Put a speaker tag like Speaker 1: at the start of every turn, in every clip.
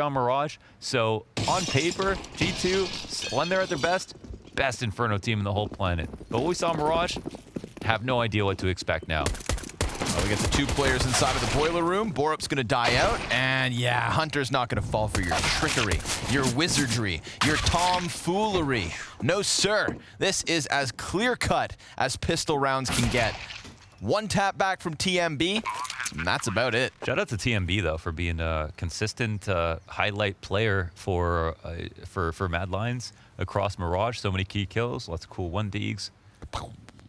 Speaker 1: on Mirage. So on paper, G2, when they're at their best Inferno team in the whole planet. But what we saw in Mirage, have no idea what to expect now.
Speaker 2: Well, we get the 2 players inside of the boiler room. Borup's gonna die out, and yeah, Hunter's not gonna fall for your trickery, your wizardry, your tomfoolery. No, sir. This is as clear-cut as pistol rounds can get. 1 tap back from TMB, and that's about it.
Speaker 1: Shout out to TMB though for being a consistent highlight player for Mad Lions across Mirage. So many key kills, lots of cool 1Ds,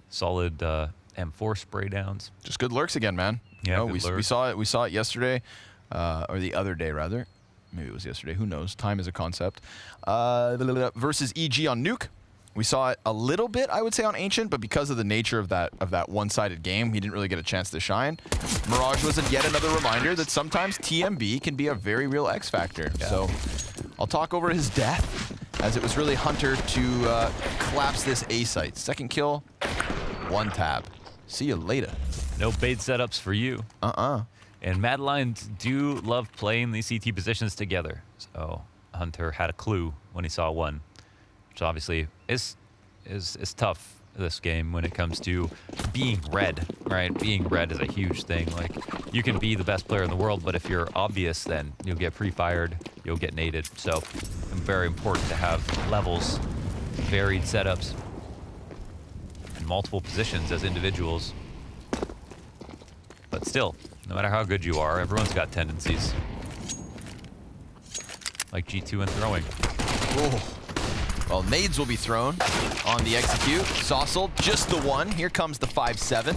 Speaker 1: solid M4 spray downs.
Speaker 2: Just good lurks again, man.
Speaker 1: Yeah,
Speaker 2: we saw it. We saw it yesterday, or the other day rather. Maybe it was yesterday. Who knows? Time is a concept. Versus EG on Nuke. We saw it a little bit, I would say, on Ancient, but because of the nature of that one-sided game, he didn't really get a chance to shine. Mirage was yet another reminder that sometimes TMB can be a very real X factor. Yeah. So I'll talk over his death, as it was really Hunter to collapse this A site. 2nd kill, 1 tap. See you later.
Speaker 1: No bait setups for you. And Mad Lions do love playing these CT positions together. So Hunter had a clue when he saw one. Which obviously is tough this game when it comes to being red, right? Being red is a huge thing. Like, you can be the best player in the world, but if you're obvious, then you'll get pre-fired, you'll get naded. So very important to have levels, varied setups, and multiple positions as individuals. But still, no matter how good you are, everyone's got tendencies. Like G2 and throwing.
Speaker 2: Oh. Well, nades will be thrown on the execute. Saucel, just the one. Here comes the 5-7.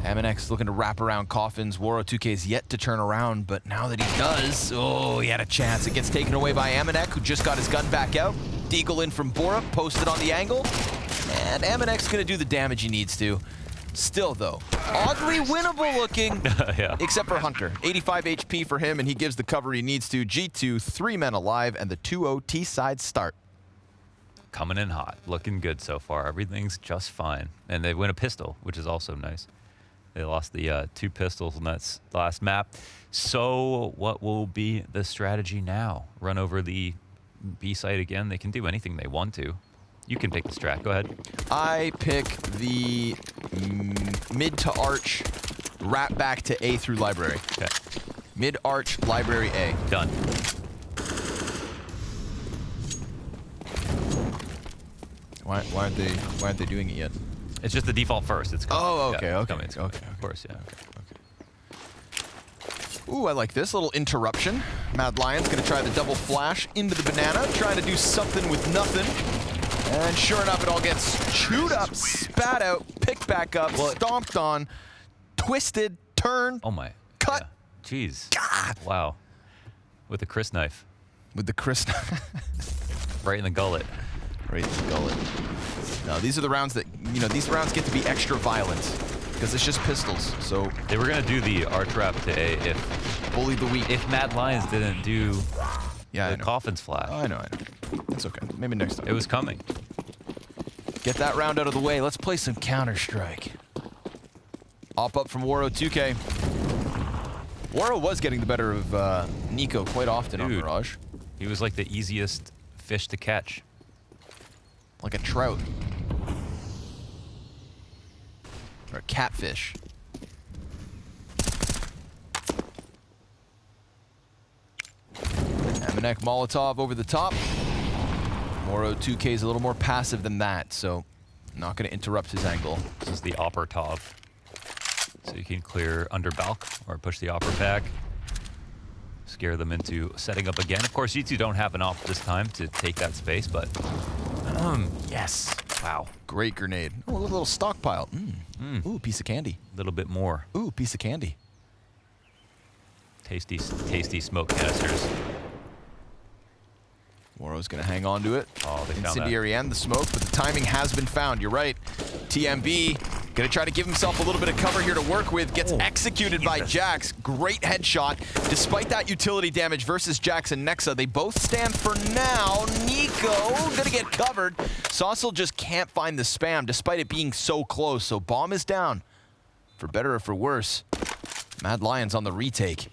Speaker 2: MNX looking to wrap around Coffins. Waro 2K is yet to turn around, but now that he does, oh, he had a chance. It gets taken away by Amanek, who just got his gun back out. Deagle in from Borup, posted on the angle. And Amanek going to do the damage he needs to. Still, though, oddly winnable looking,
Speaker 1: yeah.
Speaker 2: Except for Hunter. 85 HP for him, and he gives the cover he needs to. G2, 3 men alive, and the 2-0 T-side start.
Speaker 1: Coming in hot, looking good so far. Everything's just fine. And they win a pistol, which is also nice. They lost the 2 pistols in that last map. So what will be the strategy now? Run over the B site again? They can do anything they want to. You can pick the strat. Go ahead.
Speaker 2: I pick the mid to arch, wrap back to A through library.
Speaker 1: Okay.
Speaker 2: Mid arch, library A.
Speaker 1: Done.
Speaker 2: Why aren't they doing it yet?
Speaker 1: It's just the default first. It's coming.
Speaker 2: Oh, okay,
Speaker 1: yeah,
Speaker 2: okay,
Speaker 1: it's coming. Of course, yeah.
Speaker 2: Okay. Ooh, I like this little interruption. Mad Lions gonna try the double flash into the banana, trying to do something with nothing. And sure enough, it all gets chewed up, spat out, picked back up, stomped on, twisted, turned,
Speaker 1: Oh my.
Speaker 2: cut.
Speaker 1: Yeah. Jeez.
Speaker 2: God.
Speaker 1: Wow. With the Chris knife.
Speaker 2: With the Chris.
Speaker 1: Right in the gullet.
Speaker 2: Right in the gullet. Now, these are the rounds that, these rounds get to be extra violent. Because it's just pistols, so.
Speaker 1: They were going to do the arch wrap to A if
Speaker 2: Bully the weak.
Speaker 1: If Mad Lions didn't do
Speaker 2: the
Speaker 1: Coffin's flash.
Speaker 2: Oh, I know. It's okay. Maybe next time.
Speaker 1: It was coming.
Speaker 2: Get that round out of the way. Let's play some Counter-Strike. Op up from Waro 2K. Waro was getting the better of Nico quite often on Mirage.
Speaker 1: He was like the easiest fish to catch.
Speaker 2: Like a trout. Or a catfish. Amanek Molotov over the top. Waro 2K is a little more passive than that, so not going to interrupt his angle.
Speaker 1: This is the Oppertov. So you can clear under Balk or push the Opper back. Scare them into setting up again. Of course, G2 don't have an op this time to take that space, but yes. Wow.
Speaker 2: Great grenade. Oh, a little stockpile. Ooh, piece of candy.
Speaker 1: A little bit more.
Speaker 2: Ooh, piece of candy.
Speaker 1: Tasty, tasty smoke canisters.
Speaker 2: Waro's going to hang on to it.
Speaker 1: Oh, they found
Speaker 2: Incendiary and the smoke, but the timing has been found. You're right. TMB going to try to give himself a little bit of cover here to work with. Gets executed by Jax. Great headshot. Despite that utility damage versus Jax and Nexa, they both stand for now. Nico going to get covered. Saucel just can't find the spam despite it being so close. So bomb is down. For better or for worse, Mad Lions on the retake.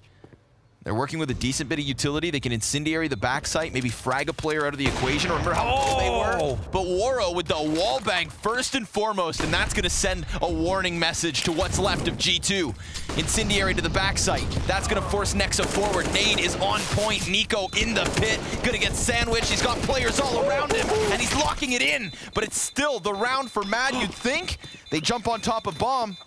Speaker 2: They're working with a decent bit of utility. They can incendiary the backside, maybe frag a player out of the equation. Remember how cool they were? But Waro with the wall bang first and foremost, and that's going to send a warning message to what's left of G2. Incendiary to the backside. That's going to force Nexa forward. Nade is on point. Nico in the pit. Going to get sandwiched. He's got players all around him, and he's locking it in. But it's still the round for Mad, you'd think. They jump on top of Bomb.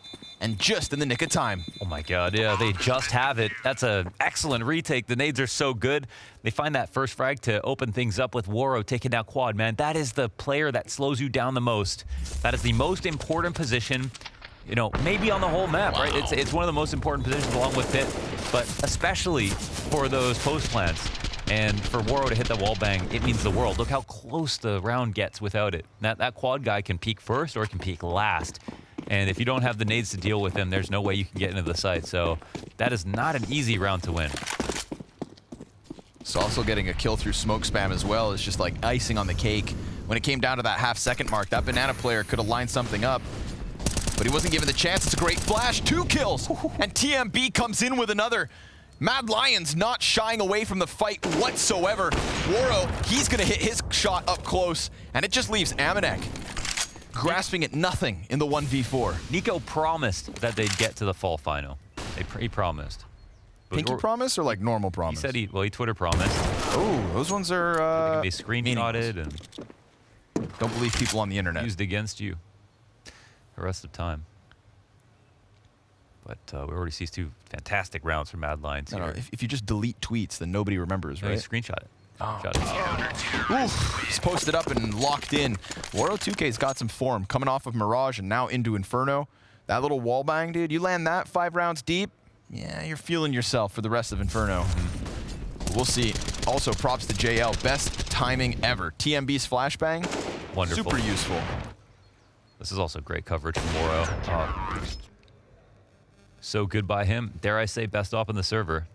Speaker 2: And just in the nick of time.
Speaker 1: Oh my god, yeah, they just have it. That's an excellent retake. The nades are so good. They find that first frag to open things up with Waro taking out quad, man. That is the player that slows you down the most. That is the most important position, you know, maybe on the whole map, right? It's one of the most important positions along with Pit, but especially for those post plants. And for Waro to hit the wall bang, it means the world. Look how close the round gets without it. That quad guy can peek first or it can peek last. And if you don't have the nades to deal with him, there's no way you can get into the site. So that is not an easy round to win.
Speaker 2: So also getting a kill through smoke spam as well is just like icing on the cake. When it came down to that half-second mark, that Banana player could have lined something up, but he wasn't given the chance. It's a great flash, 2 kills, and TMB comes in with another. Mad Lions not shying away from the fight whatsoever. Waro, he's gonna hit his shot up close, and it just leaves Amanek grasping at nothing in the 1v4.
Speaker 1: Nico promised that they'd get to the fall final. He promised. But
Speaker 2: Pinky promise or like normal promise?
Speaker 1: He said he Twitter promised.
Speaker 2: Oh, those ones are
Speaker 1: they screenshotted and
Speaker 2: don't believe people on the internet.
Speaker 1: Used against you the rest of the time. But we already see 2 fantastic rounds from Mad Lions here.
Speaker 2: No, if you just delete tweets, then nobody remembers, right?
Speaker 1: Screenshot it.
Speaker 2: Oof, he's posted up and locked in. Waro 2K's got some form coming off of Mirage and now into Inferno. That little wall bang, dude, you land that 5 rounds deep, yeah, you're feeling yourself for the rest of Inferno. We'll see. Also, props to JL. Best timing ever. TMB's flashbang,
Speaker 1: wonderful.
Speaker 2: Super useful.
Speaker 1: This is also great coverage from Waro. So good by him. Dare I say, best op in the server.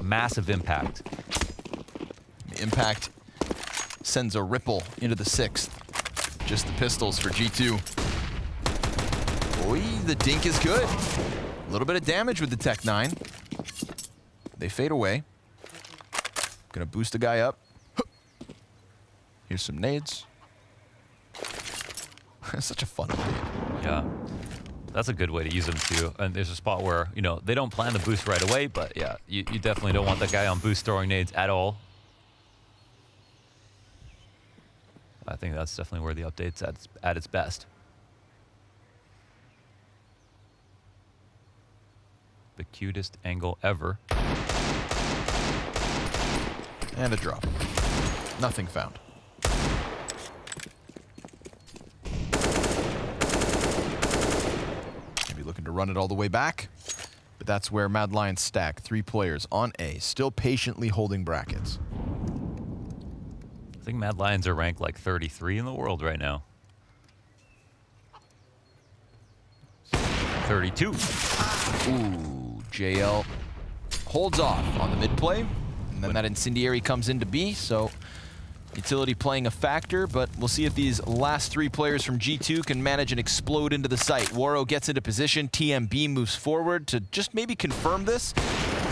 Speaker 1: Massive impact.
Speaker 2: The impact sends a ripple into the 6th. Just the pistols for G2. Boy, the dink is good. A little bit of damage with the Tech 9. They fade away. Gonna boost the guy up. Here's some nades. Such a fun update.
Speaker 1: Yeah. That's a good way to use them too. And there's a spot where, you know, they don't plan the boost right away, but yeah, you definitely don't want that guy on boost throwing nades at all. I think that's definitely where the update's at its best. The cutest angle ever.
Speaker 2: And a drop. Nothing found. Looking to run it all the way back, but that's where Mad Lions stack. 3 players on A, still patiently holding brackets.
Speaker 1: I think Mad Lions are ranked like 33 in the world right now. 32.
Speaker 2: Ooh, JL holds off on the mid play, and then that incendiary comes into B, so utility playing a factor, but we'll see if these last 3 players from G2 can manage and explode into the site. Waro gets into position, TMB moves forward to just maybe confirm this,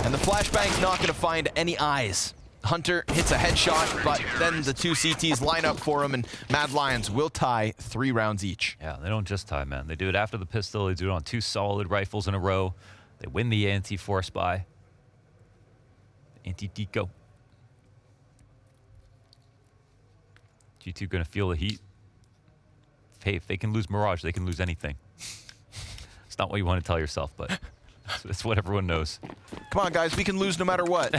Speaker 2: and the flashbang's not going to find any eyes. Hunter hits a headshot, but then the 2 CTs line up for him, and Mad Lions will tie 3 rounds each.
Speaker 1: Yeah, they don't just tie, man. They do it after the pistol. They do it on 2 solid rifles in a row. They win the anti-force buy. Anti-deco. G2 gonna feel the heat. Hey, if they can lose Mirage, they can lose anything. It's not what you want to tell yourself, but it's what everyone knows.
Speaker 2: Come on, guys, we can lose no matter what.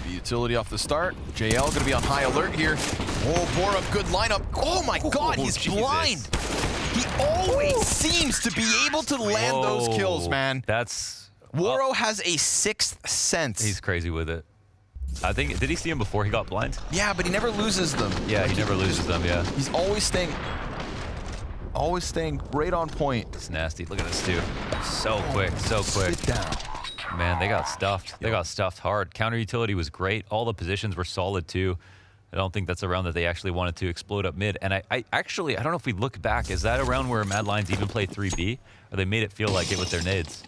Speaker 2: Utility off the start. JL gonna be on high alert here. Oh, Bora, good lineup. Oh my God, he's blind. He always seems to be able to land those kills, man.
Speaker 1: That's...
Speaker 2: Waro has a 6th sense.
Speaker 1: He's crazy with it. I think, did he see him before he got blind?
Speaker 2: Yeah, but he never loses them.
Speaker 1: Yeah, he never loses them, yeah.
Speaker 2: He's always staying right on point.
Speaker 1: It's nasty. Look at this dude. So quick, so quick.
Speaker 2: Sit down.
Speaker 1: Man, they got stuffed. They got stuffed hard. Counter utility was great. All the positions were solid too. I don't think that's a round that they actually wanted to explode up mid. And I actually, I don't know if we look back, is that a round where Mad Lions even played 3B? Or they made it feel like it with their nades?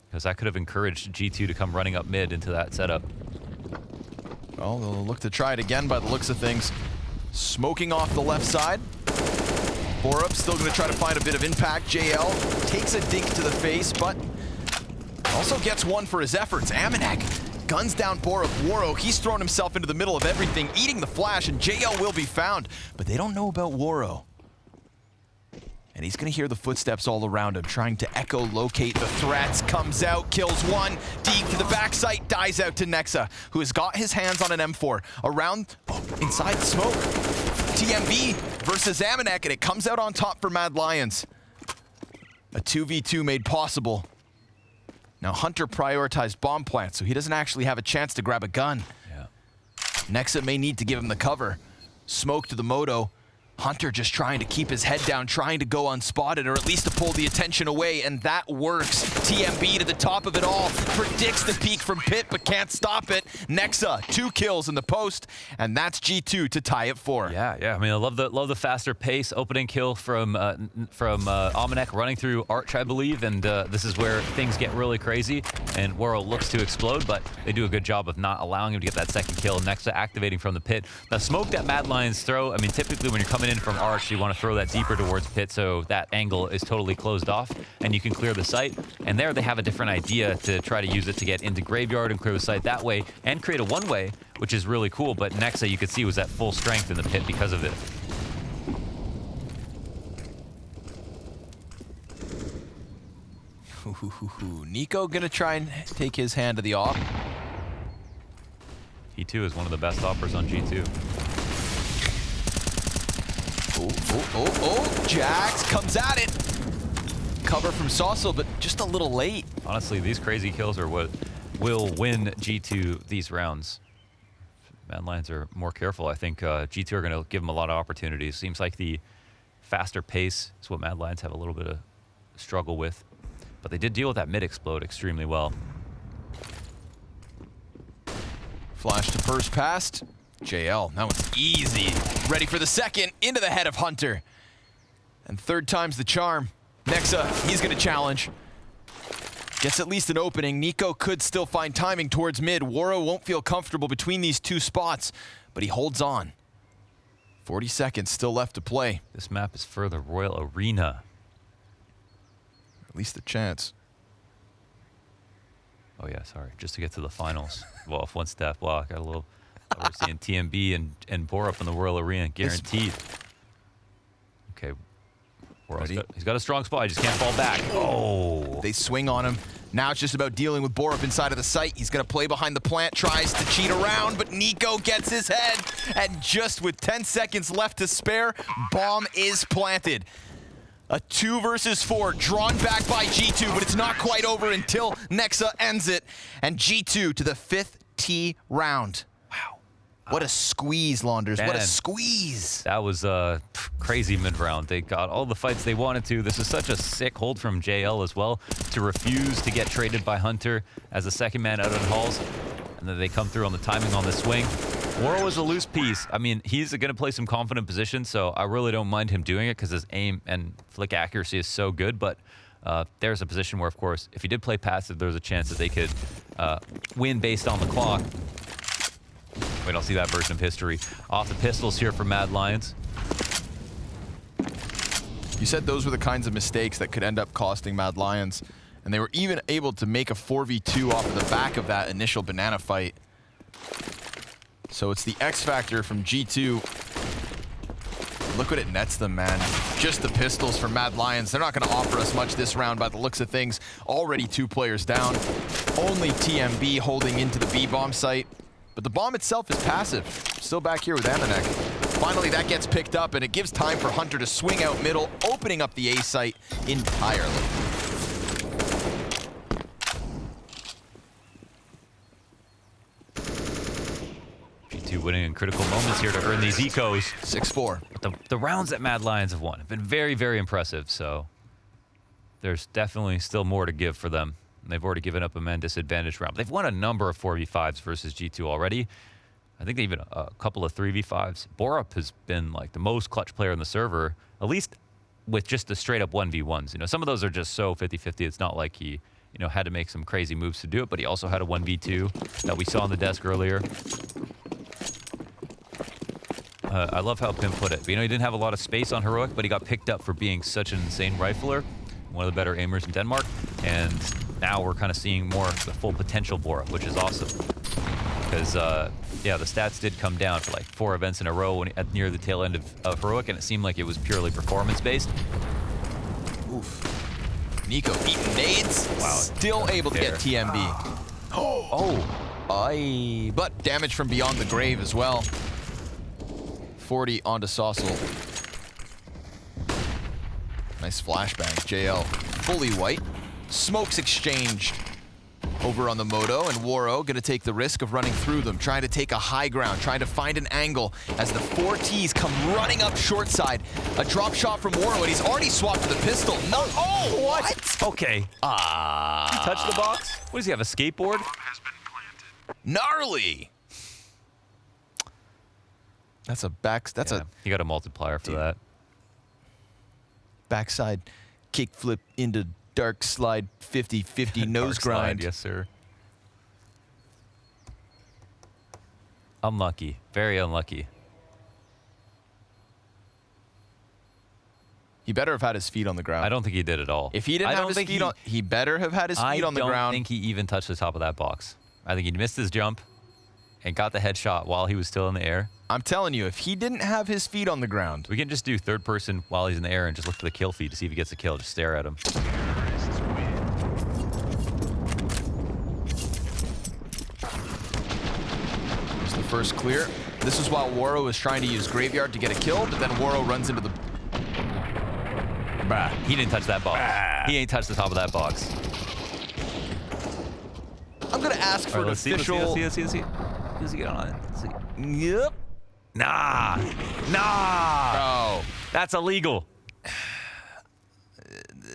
Speaker 1: Because that could have encouraged G2 to come running up mid into that setup.
Speaker 2: Well, they'll look to try it again by the looks of things. Smoking off the left side. Borup still going to try to find a bit of impact. JL takes a dink to the face, but also gets one for his efforts. Amanek guns down Borup. Waro, he's thrown himself into the middle of everything, eating the flash, and JL will be found. But they don't know about Waro. And he's going to hear the footsteps all around him, trying to echolocate the threats. Comes out, kills one, deep to the backside, dies out to Nexa, who has got his hands on an M4. Around, inside the smoke. TMB versus Amanek, and it comes out on top for Mad Lions. A 2v2 made possible. Now Hunter prioritized bomb plant, so he doesn't actually have a chance to grab a gun.
Speaker 1: Yeah.
Speaker 2: Nexa may need to give him the cover. Smoke to the moto. Hunter just trying to keep his head down, trying to go unspotted, or at least to pull the attention away, and that works. TMB to the top of it all, predicts the peak from Pit, but can't stop it. Nexa, 2 kills in the post, and that's G2 to tie it 4.
Speaker 1: Yeah. I mean, I love the faster pace. Opening kill from Amanek running through Arch, I believe, and this is where things get really crazy, and World looks to explode, but they do a good job of not allowing him to get that second kill. Nexa activating from the Pit. The smoke that Mad Lions throw, I mean, typically when you're coming in from Arch, you want to throw that deeper towards Pit so that angle is totally closed off and you can clear the site. And there they have a different idea to try to use it to get into Graveyard and clear the site that way and create a one-way, which is really cool. But Nexa, you could see, was at full strength in the Pit because of it.
Speaker 2: Nico gonna try and take his hand to the op.
Speaker 1: He too is one of the best oppers on G2.
Speaker 2: Jax comes at it. Cover from Saucil, but just a little late.
Speaker 1: Honestly, these crazy kills are what will win G2 these rounds. Mad Lions are more careful. I think G2 are going to give them a lot of opportunities. Seems like the faster pace is what Mad Lions have a little bit of struggle with. But they did deal with that mid-explode extremely well.
Speaker 2: Flash to first past. JL, that was easy. Ready for the second, into the head of Hunter. And third time's the charm. Nexa, he's gonna challenge. Gets at least an opening. Nico could still find timing towards mid. Waro won't feel comfortable between these 2 spots, but he holds on. 40 seconds still left to play.
Speaker 1: This map is for the Royal Arena.
Speaker 2: At least a chance.
Speaker 1: Oh yeah, sorry. Just to get to the finals. Well, if one step. Wow, I got a little... We're seeing TMB and Borup in the Royal Arena, guaranteed. Okay, he's got a strong spot. He just can't fall back. Oh!
Speaker 2: They swing on him. Now it's just about dealing with Borup inside of the site. He's gonna play behind the plant, tries to cheat around, but Nico gets his head. And just with 10 seconds left to spare, bomb is planted. A 2 versus 4, drawn back by G2, but it's not quite over until Nexa ends it. And G2 to the 5th T round. What a squeeze, Launders.
Speaker 1: Man,
Speaker 2: what a squeeze.
Speaker 1: That was a crazy mid-round. They got all the fights they wanted to. This is such a sick hold from JL as well, to refuse to get traded by Hunter as a second man out on halls. And then they come through on the timing on the swing. Waro was a loose piece. I mean, he's going to play some confident positions, so I really don't mind him doing it because his aim and flick accuracy is so good. But there's a position where, of course, if he did play passive, there's a chance that they could win based on the clock. We don't see that version of history. Off the pistols here for Mad Lions.
Speaker 2: You said those were the kinds of mistakes that could end up costing Mad Lions, and they were even able to make a 4v2 off of the back of that initial banana fight. So it's the X factor from G2. Look what it nets them, man. Just the pistols from Mad Lions. They're not going to offer us much this round by the looks of things. Already 2 players down. Only TMB holding into the B-bomb site. But the bomb itself is passive. Still back here with Amanek. Finally, that gets picked up, and it gives time for Hunter to swing out middle, opening up the A site entirely.
Speaker 1: winning in critical moments here to earn these ecos.
Speaker 2: 6-4.
Speaker 1: But the rounds that Mad Lions have won have been very, very impressive. So there's definitely still more to give for them. And they've already given up a man disadvantaged round. They've won a number of 4v5s versus G2 already. I think even a couple of 3v5s. Borup has been like the most clutch player in the server, at least with just the straight up 1v1s. You know, some of those are just so 50-50. It's not like he, you know, had to make some crazy moves to do it, but he also had a 1v2 that we saw on the desk earlier. I love how Pim put it. You know, he didn't have a lot of space on Heroic, but he got picked up for being such an insane rifler, one of the better aimers in Denmark, and now we're kind of seeing more of the full potential Borup, which is awesome. Because, yeah, the stats did come down for like 4 events in a row at near the tail end of Heroic, and it seemed like it was purely performance-based.
Speaker 2: Oof. Nico eating nades. Wow. Still able to get TMB. Aye. But damage from beyond the grave as well. 40 onto Saucel. Nice flashbang. JL fully white. Smokes exchanged over on the Moto, and Waro gonna take the risk of running through them, trying to take a high ground, trying to find an angle as the 4Ts come running up short side. A drop shot from Waro, and he's already swapped to the pistol. No, oh, what?
Speaker 1: Okay. Did he touch the box? What does he have, a skateboard?
Speaker 2: Gnarly. That's a
Speaker 1: he got a multiplier for that.
Speaker 2: Backside kickflip into dark slide 50-50 nose grind.
Speaker 1: Slide, yes, sir. Unlucky. Very unlucky.
Speaker 2: He better have had his feet on the ground.
Speaker 1: I don't think he did at all.
Speaker 2: If he didn't have his feet on, he better have had his feet on the ground.
Speaker 1: I don't think he even touched the top of that box. I think he missed his jump and got the headshot while he was still in the air.
Speaker 2: I'm telling you, if he didn't have his feet on the ground.
Speaker 1: We can just do third person while he's in the air and just look for the kill feed to see if he gets a kill. Just stare at him.
Speaker 2: Here's the first clear. This is while Waro is trying to use Graveyard to get a kill, but then Waro runs into the...
Speaker 1: Bah. He didn't touch that box. Bah. He ain't touched the top of that box.
Speaker 2: I'm going to ask for an official...
Speaker 1: Let's see. Does he get on it? Let's see.
Speaker 2: Yep.
Speaker 1: Nah.
Speaker 2: Bro.
Speaker 1: That's illegal.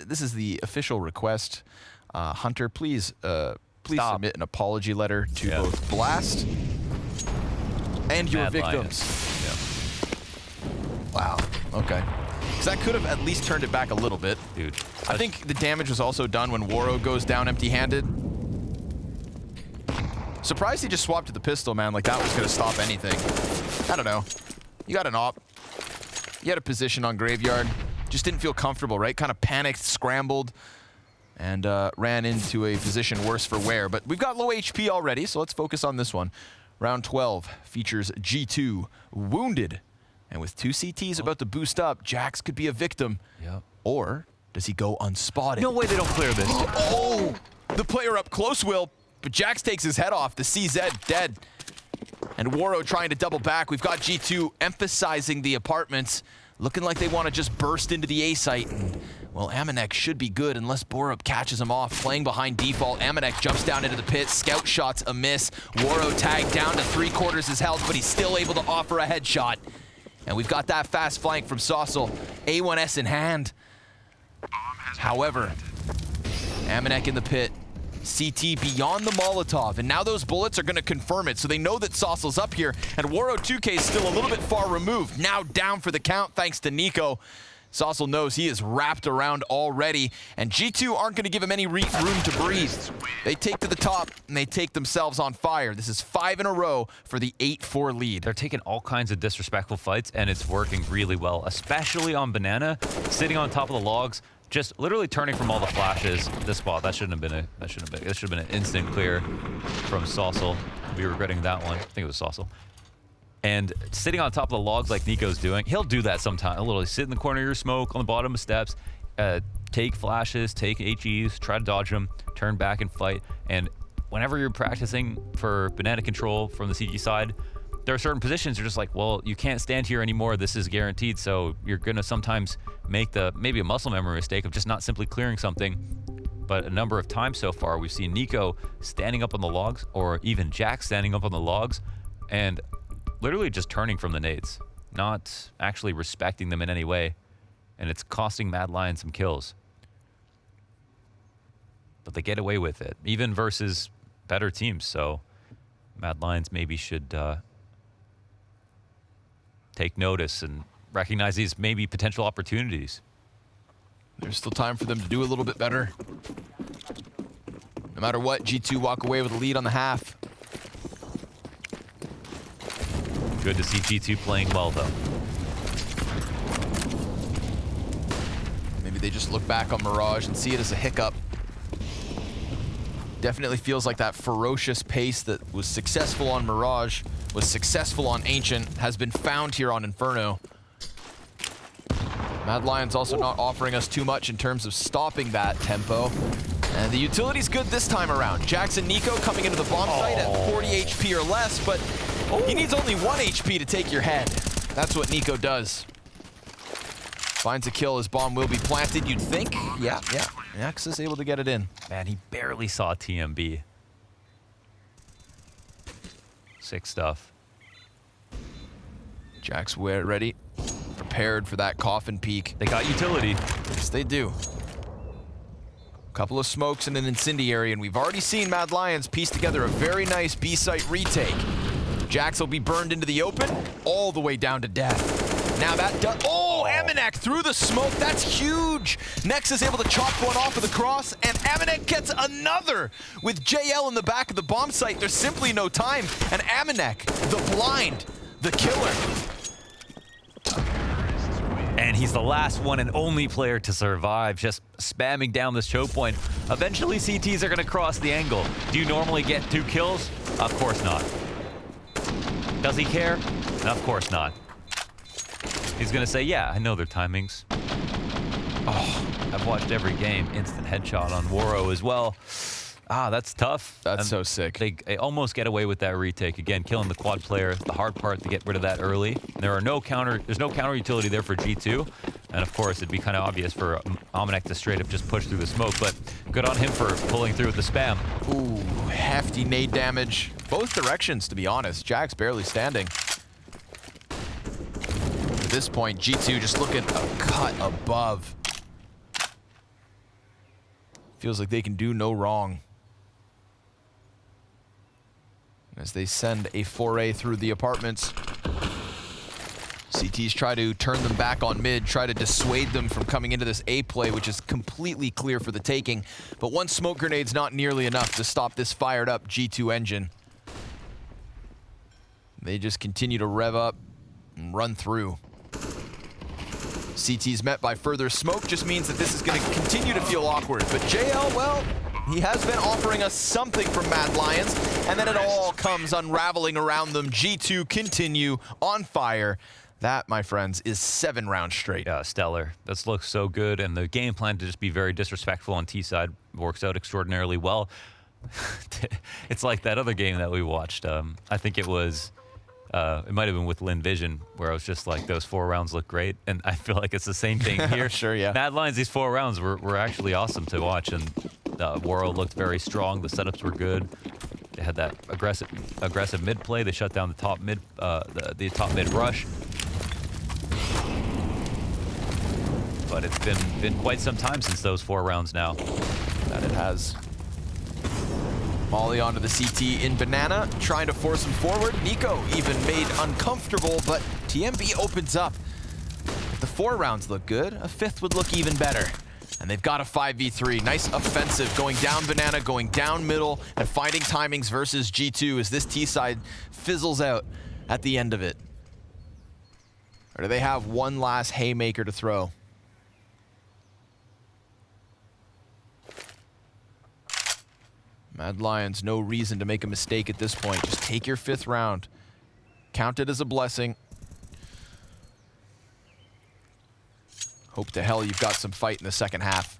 Speaker 2: This is the official request. Hunter, please submit an apology letter to both Blast and your victims. Wow. Okay. Because that could have at least turned it back a little bit.
Speaker 1: Dude.
Speaker 2: I think the damage was also done when Waro goes down empty-handed. Surprised he just swapped to the pistol, man. Like, that was going to stop anything. I don't know. You got an op. You had a position on Graveyard. Just didn't feel comfortable, right? Kind of panicked, scrambled, and ran into a position worse for wear. But we've got low HP already, so let's focus on this one. Round 12 features G2, wounded. And with 2 CTs about to boost up, Jax could be a victim.
Speaker 1: Yep.
Speaker 2: Or does he go unspotted?
Speaker 1: No way they don't clear this.
Speaker 2: Oh! The player up close will. But Jax takes his head off. The CZ dead. And Waro trying to double back. We've got G2 emphasizing the apartments. Looking like they want to just burst into the A site. And, well, Amanek should be good unless Borup catches him off. Playing behind default. Amanek jumps down into the pit. Scout shots a miss. Waro tagged down to 3/4 his health, but he's still able to offer a headshot. And we've got that fast flank from Saucel. A1S in hand. However, Amanek in the pit. CT beyond the Molotov, and now those bullets are going to confirm it, so they know that Saucel's up here, and Waro 2K is still a little bit far removed. Now down for the count thanks to Nico. Saucel knows he is wrapped around already, and G2 aren't going to give him any room to breathe. They take to the top, and they take themselves on fire. This is 5 in a row for the 8-4 lead.
Speaker 1: They're taking all kinds of disrespectful fights, and it's working really well, especially on Banana, sitting on top of the logs, just literally turning from all the flashes. This spot, that shouldn't have been this should have been an instant clear from Saucel. We'll be regretting that one. I think it was Saucel. And sitting on top of the logs like Nico's doing, he'll do that sometime. He'll literally sit in the corner of your smoke on the bottom of steps, take flashes, take HEs, try to dodge them, turn back and fight. And whenever you're practicing for banana control from the CG side, there are certain positions you're just like, well, you can't stand here anymore. This is guaranteed. So you're going to sometimes make maybe a muscle memory mistake of just not simply clearing something. But a number of times so far, we've seen Nico standing up on the logs, or even Jack standing up on the logs. And literally just turning from the nades, not actually respecting them in any way. And it's costing Mad Lions some kills. But they get away with it, even versus better teams. So Mad Lions maybe should take notice and recognize these maybe potential opportunities.
Speaker 2: There's still time for them to do a little bit better. No matter what, G2 walk away with a lead on the half.
Speaker 1: Good to see G2 playing well, though.
Speaker 2: Maybe they just look back on Mirage and see it as a hiccup. Definitely feels like that ferocious pace that was successful on Mirage, was successful on Ancient, has been found here on Inferno. Mad Lions also not offering us too much in terms of stopping that tempo. And the utility's good this time around. Jackson Nico coming into the bomb site at 40 HP or less, but he needs only 1 HP to take your head. That's what Nico does. Finds a kill, his bomb will be planted, you'd think. Yeah. Nex is able to get it in.
Speaker 1: Man, he barely saw TMB. Sick stuff.
Speaker 2: Jack's ready, prepared for that coffin peek.
Speaker 1: They got utility.
Speaker 2: Yes, they do. Couple of smokes and an incendiary, and we've already seen Mad Lions piece together a very nice B-site retake. Jax will be burned into the open, all the way down to death. Now that does, Amanek through the smoke, that's huge! Nex is able to chop one off with a cross, and Amanek gets another! With JL in the back of the bomb site, there's simply no time, and Amanek, the blind, the killer.
Speaker 1: And he's the last one and only player to survive, just spamming down this choke point. Eventually, CTs are going to cross the angle. Do you normally get 2 kills? Of course not. Does he care? Of course not. He's going to say, yeah, I know their timings. Oh, I've watched every game. Instant headshot on Waro as well. Ah, that's tough.
Speaker 2: That's so sick.
Speaker 1: They almost get away with that retake. Again, killing the quad player. The hard part to get rid of that early. There's no counter utility there for G2. And of course, it'd be kind of obvious for Amanek to straight up just push through the smoke. But good on him for pulling through with the spam.
Speaker 2: Ooh, hefty nade damage. Both directions, to be honest. Jack's barely standing. At this point, G2 just looking a cut above. Feels like they can do no wrong. As they send a foray through the apartments. CTs try to turn them back on mid, try to dissuade them from coming into this A play, which is completely clear for the taking. But one smoke grenade's not nearly enough to stop this fired up G2 engine. They just continue to rev up and run through. CT's met by further smoke just means that this is going to continue to feel awkward. But JL, well, he has been offering us something from Mad Lions, and then it all comes unraveling around them. G2 continue on fire. That, my friends, is 7 rounds straight.
Speaker 1: Yeah, stellar. This looks so good, and the game plan to just be very disrespectful on T side works out extraordinarily well. It's like that other game that we watched. I think it was, it might have been with Lin Vision, where I was just like, those 4 rounds look great, and I feel like it's the same thing here.
Speaker 2: Sure, yeah.
Speaker 1: Mad Lions, these 4 rounds were actually awesome to watch, and Waro looked very strong. The setups were good. They had that aggressive mid play. They shut down the top mid, the top mid rush. But it's been quite some time since those 4 rounds now.
Speaker 2: That it has. Molly onto the CT in Banana, trying to force him forward. Nico even made uncomfortable, but TMB opens up. If the 4 rounds look good, a 5th would look even better. And they've got a 5v3. Nice offensive, going down Banana, going down middle, and finding timings versus G2 as this T side fizzles out at the end of it. Or do they have one last haymaker to throw? Mad Lions, no reason to make a mistake at this point. Just take your 5th round. Count it as a blessing. Hope to hell you've got some fight in the second half.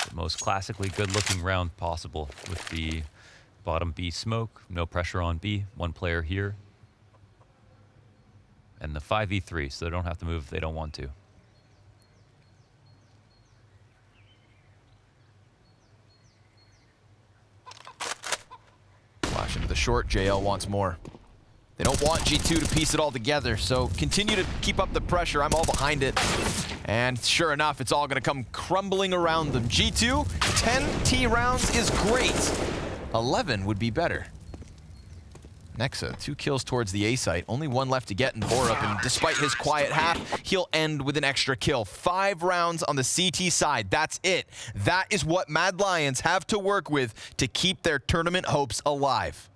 Speaker 1: The most classically good-looking round possible with the bottom B smoke. No pressure on B. 1 player here. And the 5v3, so they don't have to move if they don't want to.
Speaker 2: Flash into the short. JL wants more. They don't want G2 to piece it all together, so continue to keep up the pressure. I'm all behind it. And sure enough, it's all going to come crumbling around them. G2, 10 T rounds is great. 11 would be better. Nexa, 2 kills towards the A site. Only 1 left to get in Borup, and despite his quiet half, he'll end with an extra kill. 5 rounds on the CT side. That's it. That is what Mad Lions have to work with to keep their tournament hopes alive.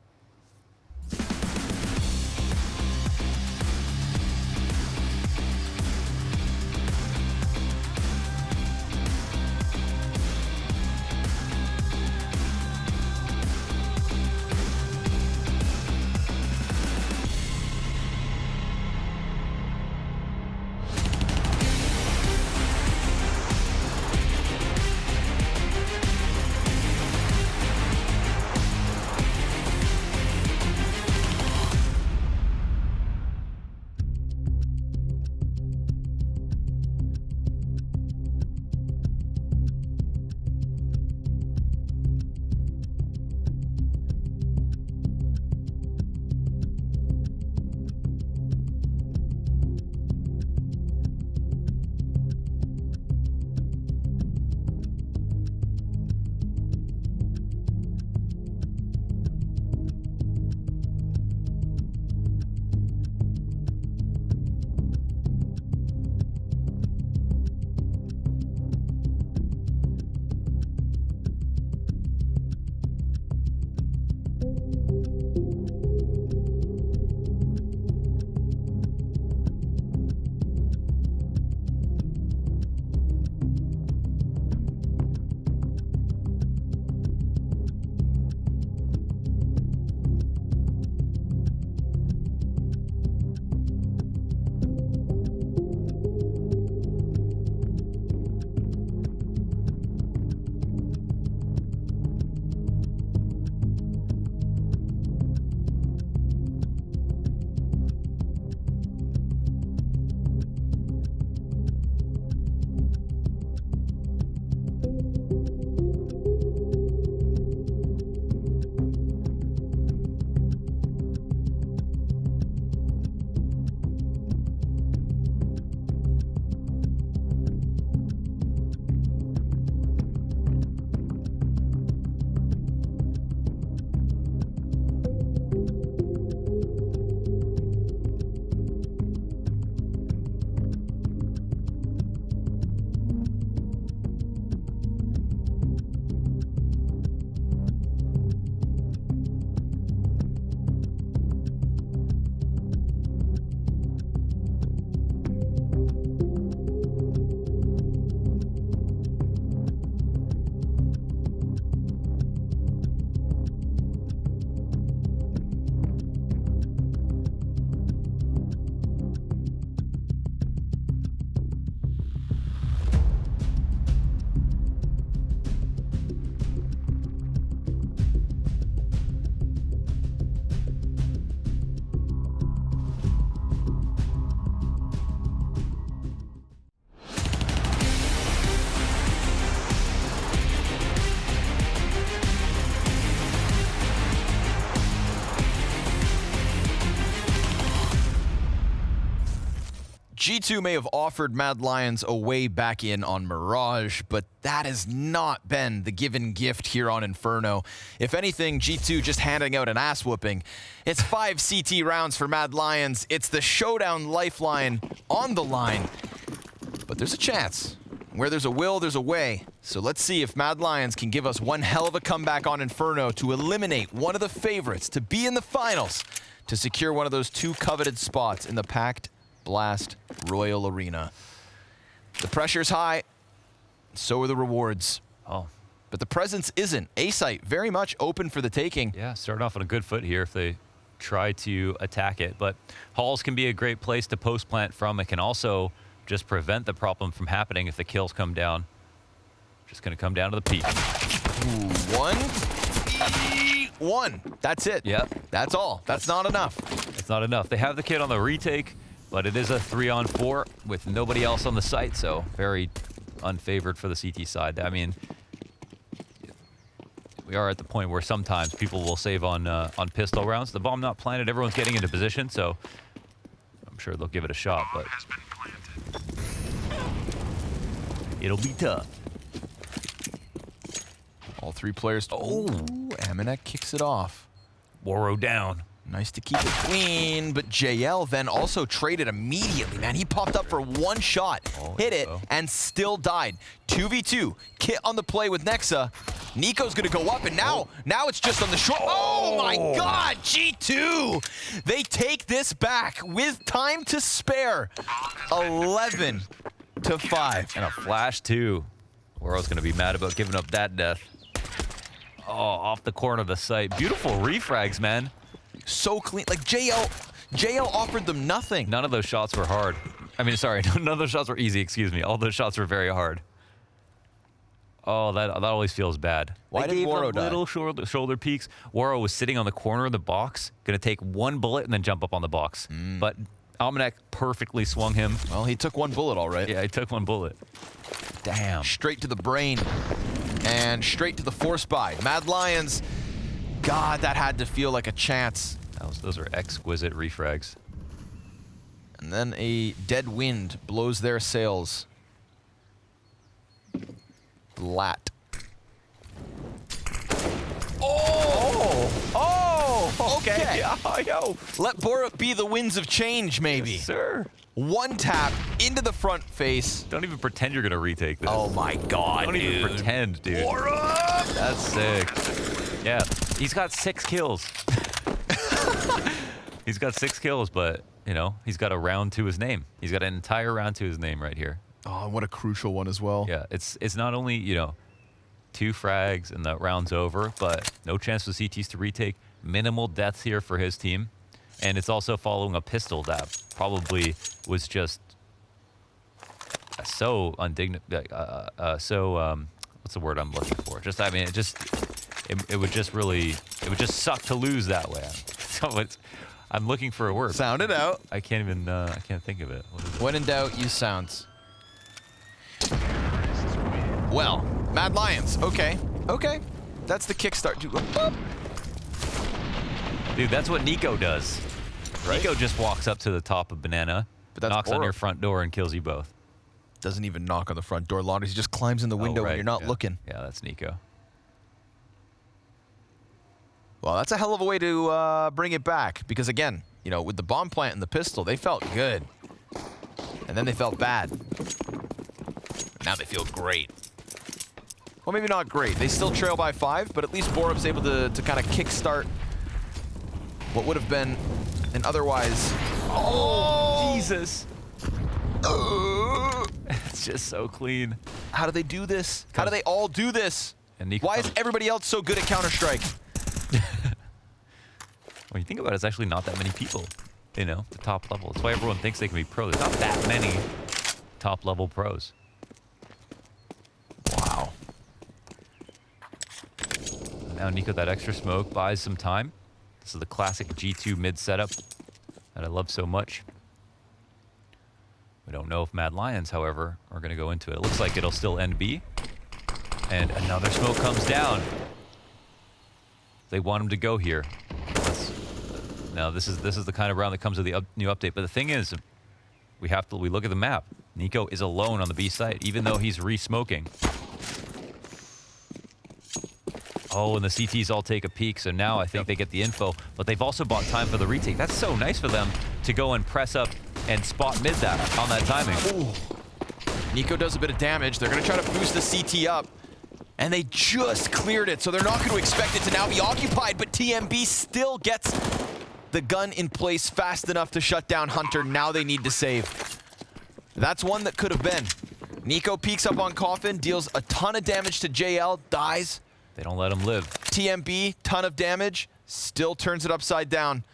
Speaker 2: G2 may have offered Mad Lions a way back in on Mirage, but that has not been the given gift here on Inferno. If anything, G2 just handing out an ass whooping. It's 5 CT rounds for Mad Lions. It's the Showdown lifeline on the line. But there's a chance. Where there's a will, there's a way. So let's see if Mad Lions can give us one hell of a comeback on Inferno to eliminate one of the favorites to be in the finals, to secure one of those 2 coveted spots in the packed Blast Royal Arena. The pressure's high, so are the rewards.
Speaker 1: Oh.
Speaker 2: But the presence isn't. A-site very much open for the taking.
Speaker 1: Yeah, starting off on a good foot here if they try to attack it. But halls can be a great place to post plant from. It can also just prevent the problem from happening if the kills come down. Just going to come down to the peak.
Speaker 2: Ooh, 1. That's it.
Speaker 1: Yep.
Speaker 2: That's all. That's not enough.
Speaker 1: It's not enough. They have the kid on the retake, but it is a 3-on-4 with nobody else on the site, so very unfavored for the CT side. I mean, we are at the point where sometimes people will save on pistol rounds. The bomb not planted, everyone's getting into position, so I'm sure they'll give it a shot, but it'll be tough.
Speaker 2: All 3 players. Oh, Amanek kicks it off.
Speaker 1: Woro down.
Speaker 2: Nice to keep it clean, but JL then also traded immediately, man. He popped up for 1 shot, hit it, and still died. 2v2, Kit on the play with Nexa. Nico's gonna go up, and now it's just on the short. Oh my God, G2! They take this back with time to spare. 11 to 5.
Speaker 1: And a flash too. Woro's gonna be mad about giving up that death. Oh, off the corner of the site. Beautiful refrags, man.
Speaker 2: So clean. Like JL offered them nothing.
Speaker 1: None of those shots were hard. I mean, sorry, none of those shots were easy, excuse me. All those shots were very hard. Oh, that always feels bad.
Speaker 2: Why did Woro die?
Speaker 1: Little shoulder peaks. Woro was sitting on the corner of the box, gonna take 1 bullet and then jump up on the box. But Almanac perfectly swung him.
Speaker 2: Well, he took 1 bullet, all right.
Speaker 1: Yeah, he took 1 bullet. Damn.
Speaker 2: Straight to the brain and straight to the force buy. Mad Lions, God, that had to feel like a chance.
Speaker 1: Those are exquisite refrags.
Speaker 2: And then a dead wind blows their sails. Flat. Okay.
Speaker 1: Oh, yo.
Speaker 2: Let Borup be the winds of change, maybe.
Speaker 1: Yes, sir.
Speaker 2: 1 tap into the front face.
Speaker 1: Don't even pretend you're gonna retake this.
Speaker 2: Oh my God,
Speaker 1: Don't even pretend, dude.
Speaker 2: Borup!
Speaker 1: That's sick. Yeah, he's got 6 kills. He's got 6 kills, but, you know, he's got a round to his name. He's got an entire round to his name right here.
Speaker 2: Oh, what a crucial one as well.
Speaker 1: Yeah, it's not only, you know, 2 frags and the round's over, but no chance for CTs to retake. Minimal deaths here for his team. And it's also following a pistol that probably was just so undignified, what's the word I'm looking for? Just, I mean, it would just suck to lose that way. So I'm looking for a word.
Speaker 2: Sound it out.
Speaker 1: I can't even, I can't think of it.
Speaker 2: When in doubt, use sounds. Well, Mad Lions, okay. That's the kickstart.
Speaker 1: Dude, that's what Nico does. Right? Nico just walks up to the top of Banana,
Speaker 2: but that's
Speaker 1: knocks on your front door and kills you both.
Speaker 2: Doesn't even knock on the front door, Laundry. He just climbs in the window when you're not looking.
Speaker 1: Yeah, that's Nico.
Speaker 2: Well, that's a hell of a way to bring it back. Because again, you know, with the bomb plant and the pistol, they felt good. And then they felt bad. Now they feel great. Well, maybe not great. They still trail by 5, but at least Borup's able to kind of kickstart what would have been an otherwise...
Speaker 1: Oh, Jesus. It's just so clean.
Speaker 2: How do they do this? How do they all do this?
Speaker 1: And Nico
Speaker 2: Why is everybody else so good at Counter-Strike?
Speaker 1: When you think about it, it's actually not that many people, you know, the top level. That's why everyone thinks they can be pros. There's not that many top-level pros.
Speaker 2: Wow.
Speaker 1: Now Nico, that extra smoke buys some time. This is the classic G2 mid setup that I love so much. We don't know if Mad Lions, however, are going to go into it. It looks like it'll still end B. And another smoke comes down. They want him to go here. Now this is the kind of round that comes with the new update. But the thing is, we look at the map. Nico is alone on the B site, even though he's re-smoking. Oh, and the CTs all take a peek, so now I think they get the info. But they've also bought time for the retake. That's so nice for them to go and press up and spot mid that on that timing.
Speaker 2: Ooh. Nico does a bit of damage. They're going to try to boost the CT up. And they just cleared it, so they're not going to expect it to now be occupied. But TMB still gets the gun in place fast enough to shut down Hunter. Now they need to save. That's one that could have been. Nico peeks up on Coffin, deals a ton of damage to JL, dies.
Speaker 1: They don't let him live.
Speaker 2: TMB, ton of damage, still turns it upside down.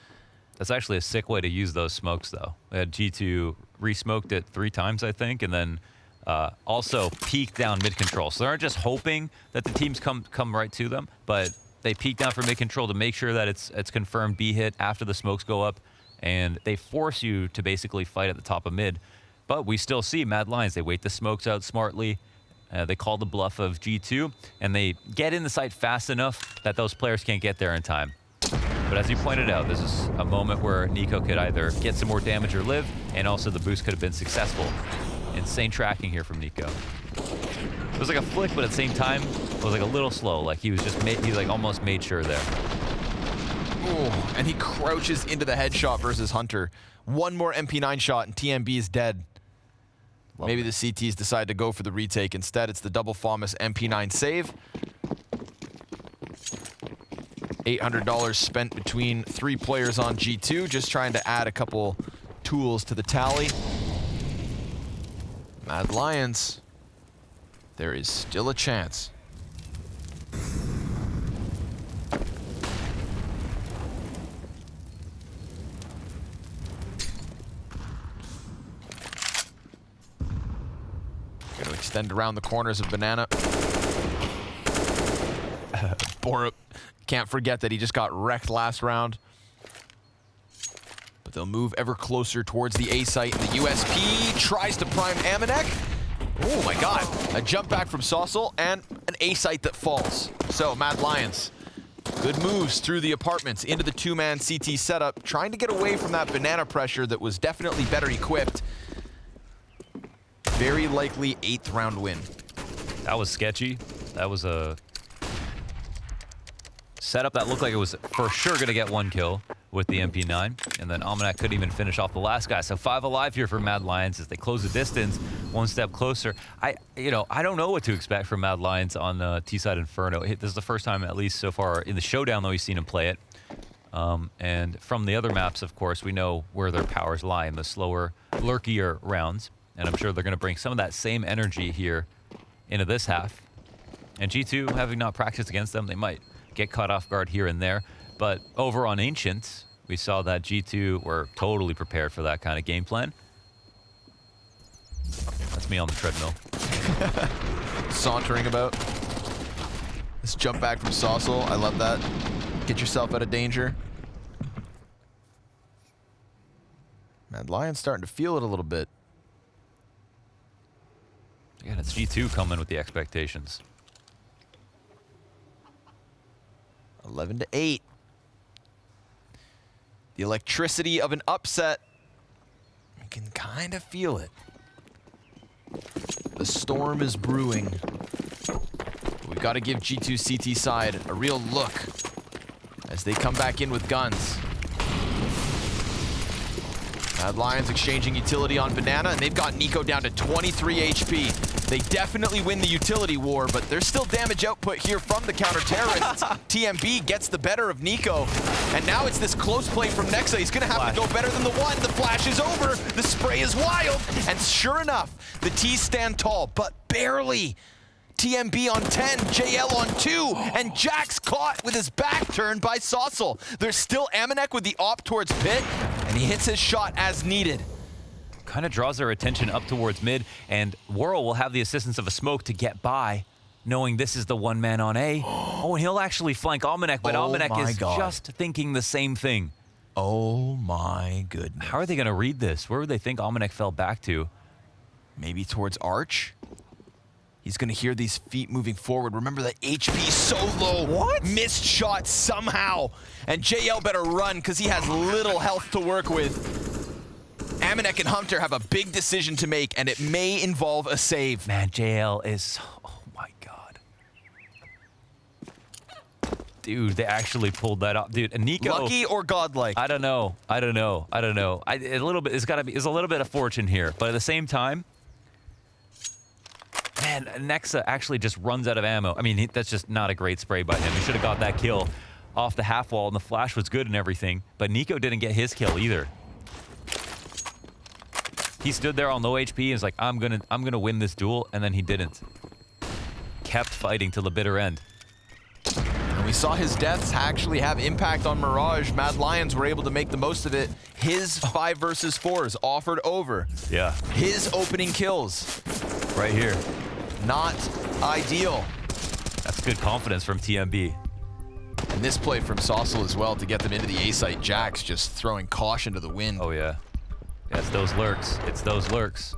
Speaker 1: That's actually a sick way to use those smokes, though. They had G2 re-smoked it 3 times, I think, and then also peek down mid-control. So they aren't just hoping that the teams come right to them, but they peek down for mid-control to make sure that it's confirmed B hit after the smokes go up, and they force you to basically fight at the top of mid. But we still see Mad Lions. They wait the smokes out smartly. They call the bluff of G2, and they get in the site fast enough that those players can't get there in time. But as you pointed out, this is a moment where Nico could either get some more damage or live, and also the boost could have been successful. Insane tracking here from Nico. It was like a flick, but at the same time, it was like a little slow. Like he was just, he like almost made sure there.
Speaker 2: Ooh, and he crouches into the headshot versus Hunter. One more MP9 shot and TMB is dead. Maybe the CTs decide to go for the retake. Instead, it's the double FAMAS MP9 save. $800 spent between 3 players on G2, just trying to add a couple tools to the tally. Mad Lions, there is still a chance. Going to extend around the corners of Banana. Borup. Can't forget that he just got wrecked last round. But they'll move ever closer towards the A site. The USP tries to prime Amanek. Oh my god. A jump back from Saucel and an A site that falls. So Mad Lions, good moves through the apartments into the 2-man CT setup, trying to get away from that Banana pressure that was definitely better equipped. Very likely 8th round win.
Speaker 1: That was sketchy. That was a setup that looked like it was for sure going to get 1 kill with the MP9, and then Almanac couldn't even finish off the last guy. So 5 alive here for Mad Lions as they close the distance, 1 step closer. I don't know what to expect from Mad Lions on T-side Inferno. This is the first time, at least so far in the Showdown, though we've seen him play it. And from the other maps, of course, we know where their powers lie in the slower, lurkier rounds. And I'm sure they're going to bring some of that same energy here into this half. And G2, having not practiced against them, they might get caught off guard here and there. But over on Ancient, we saw that G2 were totally prepared for that kind of game plan. That's me on the treadmill.
Speaker 2: Sauntering about. This jump back from Saucel, I love that. Get yourself out of danger. Mad Lions starting to feel it a little bit.
Speaker 1: Again, it's G2 coming with the expectations.
Speaker 2: 11-8. The electricity of an upset. You can kind of feel it. The storm is brewing. We've got to give G2 CT side a real look as they come back in with guns. Mad Lions exchanging utility on Banana, and they've got Nico down to 23 HP. They definitely win the utility war, but there's still damage output here from the counter-terrorists. TMB gets the better of Nico, and now it's this close play from Nexa. He's gonna have to go better than the 1. The flash is over, the spray is wild, and sure enough, the T's stand tall, but barely. TMB on 10, JL on 2, and Jax caught with his back turned by Saucel. There's still Amanek with the op towards pit, and he hits his shot as needed.
Speaker 1: Kind of draws their attention up towards mid, and Worrell will have the assistance of a smoke to get by, knowing this is the 1 man on A. Oh, and he'll actually flank Almanac, but Almanac is just thinking the same thing.
Speaker 2: Oh my goodness.
Speaker 1: How are they going to read this? Where would they think Almanac fell back to?
Speaker 2: Maybe towards Arch? He's going to hear these feet moving forward. Remember, the HP so low.
Speaker 1: What?
Speaker 2: Missed shot somehow. And JL better run because he has little health to work with. Amanek and Hunter have a big decision to make, and it may involve a save.
Speaker 1: Man, JL is... Oh, my God. Dude, they actually pulled that off. Dude, and Nico...
Speaker 2: Lucky or godlike?
Speaker 1: I don't know. I don't know. I don't know. A little bit... There's a little bit of fortune here, but at the same time... Man, Nexa actually just runs out of ammo. I mean, that's just not a great spray by him. He should have got that kill off the half wall, and the flash was good and everything, but Nico didn't get his kill either. He stood there on low HP and was like, I'm gonna win this duel, and then he didn't. Kept fighting till the bitter end.
Speaker 2: And we saw his deaths actually have impact on Mirage. Mad Lions were able to make the most of it. His 5 versus 4s offered over.
Speaker 1: Yeah.
Speaker 2: His opening kills.
Speaker 1: Right here.
Speaker 2: Not ideal.
Speaker 1: That's good confidence from TMB.
Speaker 2: And this play from Saucel as well to get them into the A site. Jax just throwing caution to the wind.
Speaker 1: Oh, yeah. Yeah, it's those lurks. It's those lurks.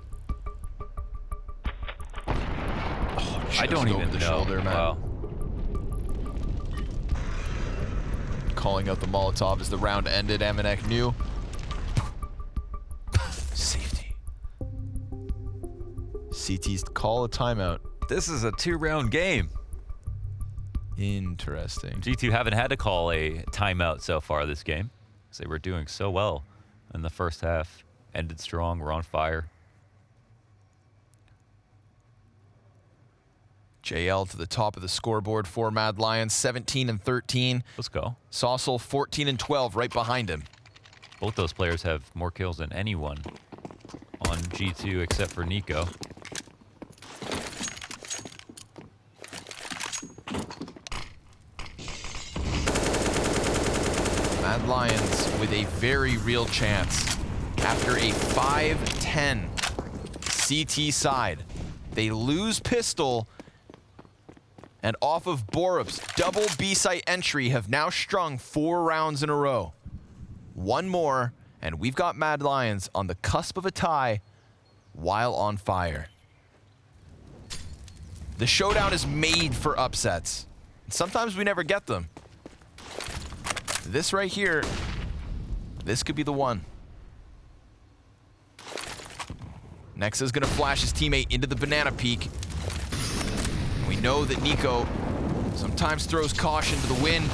Speaker 1: I don't even
Speaker 2: the
Speaker 1: know.
Speaker 2: shoulder, man.
Speaker 1: Wow.
Speaker 2: Calling out the Molotov as the round ended. Amanek knew. Safety. CT's call a timeout.
Speaker 1: This is a 2-round game.
Speaker 2: Interesting.
Speaker 1: G2 haven't had to call a timeout so far this game. They were doing so well in the first half. Ended strong. We're on fire.
Speaker 2: JL to the top of the scoreboard for Mad Lions, 17 and 13.
Speaker 1: Let's go.
Speaker 2: Saucel 14 and 12 right behind him.
Speaker 1: Both those players have more kills than anyone on G2 except for Nico.
Speaker 2: Mad Lions with a very real chance. After a 5-10 CT side, they lose pistol, and off of Borup's double B-site entry have now strung 4 rounds in a row. One more, and we've got Mad Lions on the cusp of a tie while on fire. The Showdown is made for upsets. Sometimes we never get them. This right here, this could be the one. Nexa's gonna flash his teammate into the banana peak. We know that Nico sometimes throws caution to the wind.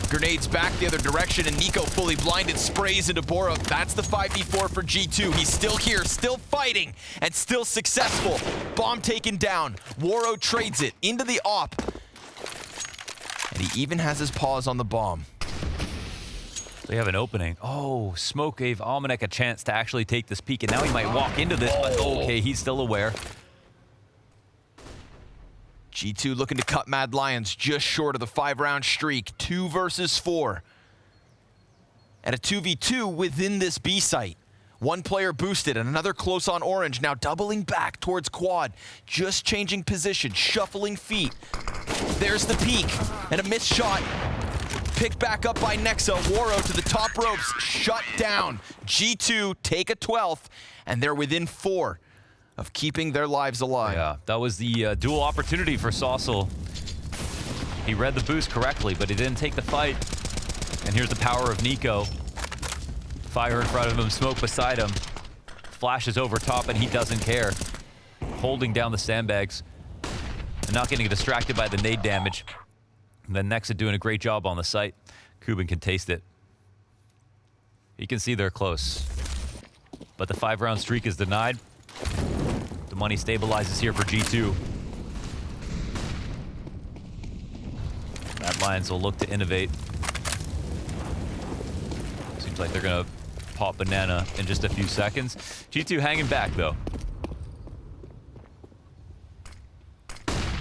Speaker 2: Grenades back the other direction, and Nico fully blinded sprays into Borup. That's the 5v4 for G2. He's still here, still fighting, and still successful. Bomb taken down. Waro trades it into the op. And he even has his paws on the bomb.
Speaker 1: They have an opening. Oh, Smoke gave Almanac a chance to actually take this peek, and now he might walk into this, but okay, he's still aware.
Speaker 2: G2 looking to cut Mad Lions just short of the 5-round streak. 2 versus 4. And a 2v2 within this B site. One player boosted and another close on orange, now doubling back towards quad. Just changing position, shuffling feet. There's the peek, and a missed shot. Picked back up by Nexa. Waro to the top ropes, shut down. G2 take a 12th, and they're within 4 of keeping their lives alive.
Speaker 1: Yeah, that was the dual opportunity for Saucel. He read the boost correctly, but he didn't take the fight. And here's the power of Nico. Fire in front of him, smoke beside him. Flashes over top, and he doesn't care. Holding down the sandbags and not getting distracted by the nade damage. And then Nexa doing a great job on the site. Kuban can taste it. You can see they're close. But the 5-round streak is denied. The money stabilizes here for G2. Mad Lions will look to innovate. Seems like they're gonna pop banana in just a few seconds. G2 hanging back though.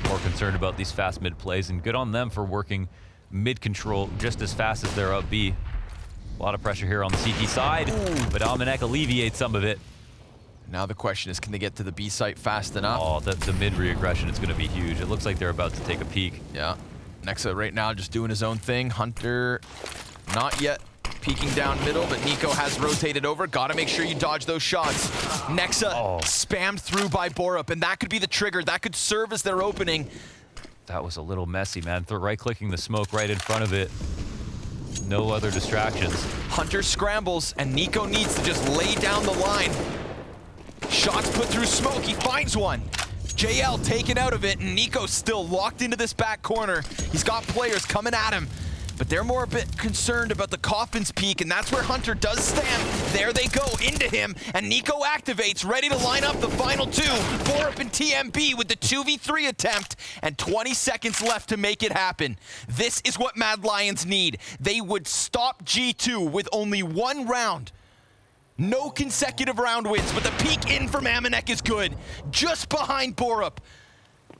Speaker 1: More concerned about these fast mid plays, and good on them for working mid control just as fast as they're up B. A lot of pressure here on the CT side, but Almanac alleviates some of it.
Speaker 2: Now the question is, can they get to the B site fast enough?
Speaker 1: Oh, the mid re-aggression is going to be huge. It looks like they're about to take a peek.
Speaker 2: Yeah. Nexa right now just doing his own thing. Hunter not yet peeking down middle, but Nico has rotated over. Gotta make sure you dodge those shots. Nexa spammed through by Borup, and that could be the trigger. That could serve as their opening.
Speaker 1: That was a little messy, man. Right-clicking the smoke right in front of it. No other distractions.
Speaker 2: Hunter scrambles, and Nico needs to just lay down the line. Shots put through smoke, he finds one. JL taken out of it, and Nico's still locked into this back corner. He's got players coming at him, but they're more a bit concerned about the Coffin's peak, and that's where Hunter does stand. There they go, into him, and Nico activates, ready to line up the final 2. Borup and TMB with the 2v3 attempt, and 20 seconds left to make it happen. This is what Mad Lions need. They would stop G2 with only 1 round. No consecutive round wins, but the peek in from Amanek is good. Just behind Borup.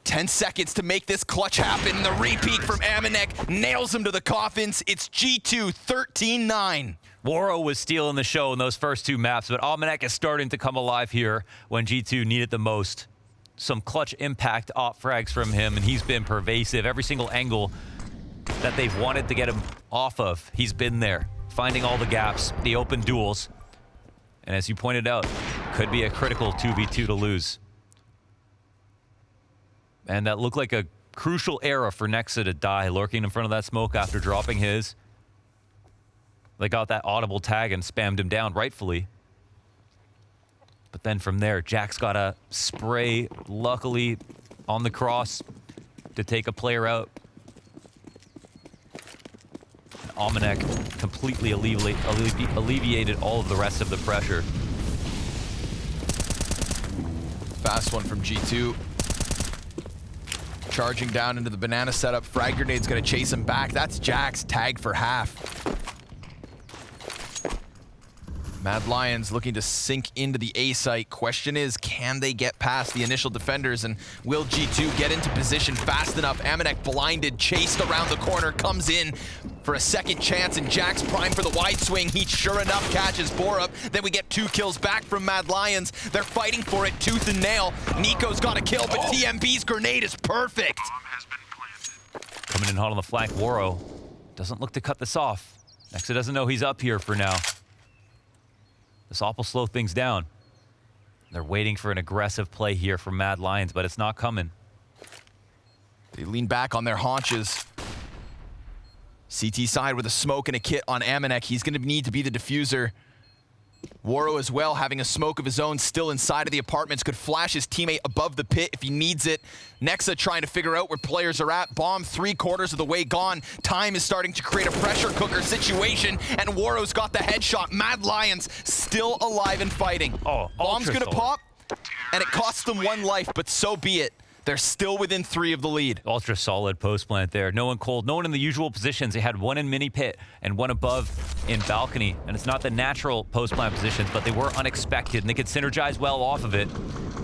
Speaker 2: 10 seconds to make this clutch happen. The repeat from Amanek nails him to the coffins. It's G2 13-9.
Speaker 1: Waro was stealing the show in those first 2 maps, but Almanac is starting to come alive here when G2 need it the most. Some clutch impact op frags from him, and he's been pervasive. Every single angle that they've wanted to get him off of, he's been there. Finding all the gaps, the open duels. And as you pointed out, could be a critical 2v2 to lose. And that looked like a crucial era for Nexa to die, lurking in front of that smoke after dropping his. They got that audible tag and spammed him down, rightfully. But then from there, Jack's got a spray, luckily, on the cross to take a player out. And Almanac completely alleviated all of the rest of the pressure.
Speaker 2: Fast one from G2. Charging down into the banana setup. Frag Grenade's gonna chase him back. That's Jack's tag for half. Mad Lions looking to sink into the A site. Question is, can they get past the initial defenders, and will G2 get into position fast enough? Amanek blinded, chased around the corner, comes in for a second chance, and Jack's primed for the wide swing. He sure enough catches Borup. Then we get 2 kills back from Mad Lions. They're fighting for it tooth and nail. Nico's got a kill, but TMB's grenade is perfect.
Speaker 1: Coming in hot on the flank, Waro doesn't look to cut this off. Nexa doesn't know he's up here for now. This op will slow things down. They're waiting for an aggressive play here from Mad Lions, but it's not coming.
Speaker 2: They lean back on their haunches. CT side with a smoke and a kit on Amanek. He's going to need to be the diffuser. Waro as well, having a smoke of his own still inside of the apartments, could flash his teammate above the pit if he needs it. Nexa trying to figure out where players are at. Bomb 3/4 of the way gone. Time is starting to create a pressure cooker situation, and Waro's got the headshot. Mad Lions still alive and fighting. Bomb's gonna pop, and it costs them 1 life, but so be it. They're still within 3 of the lead.
Speaker 1: Ultra solid post plant there. No one cold, no one in the usual positions. They had 1 in mini pit and 1 above in balcony. And it's not the natural post plant positions, but they were unexpected, and they could synergize well off of it.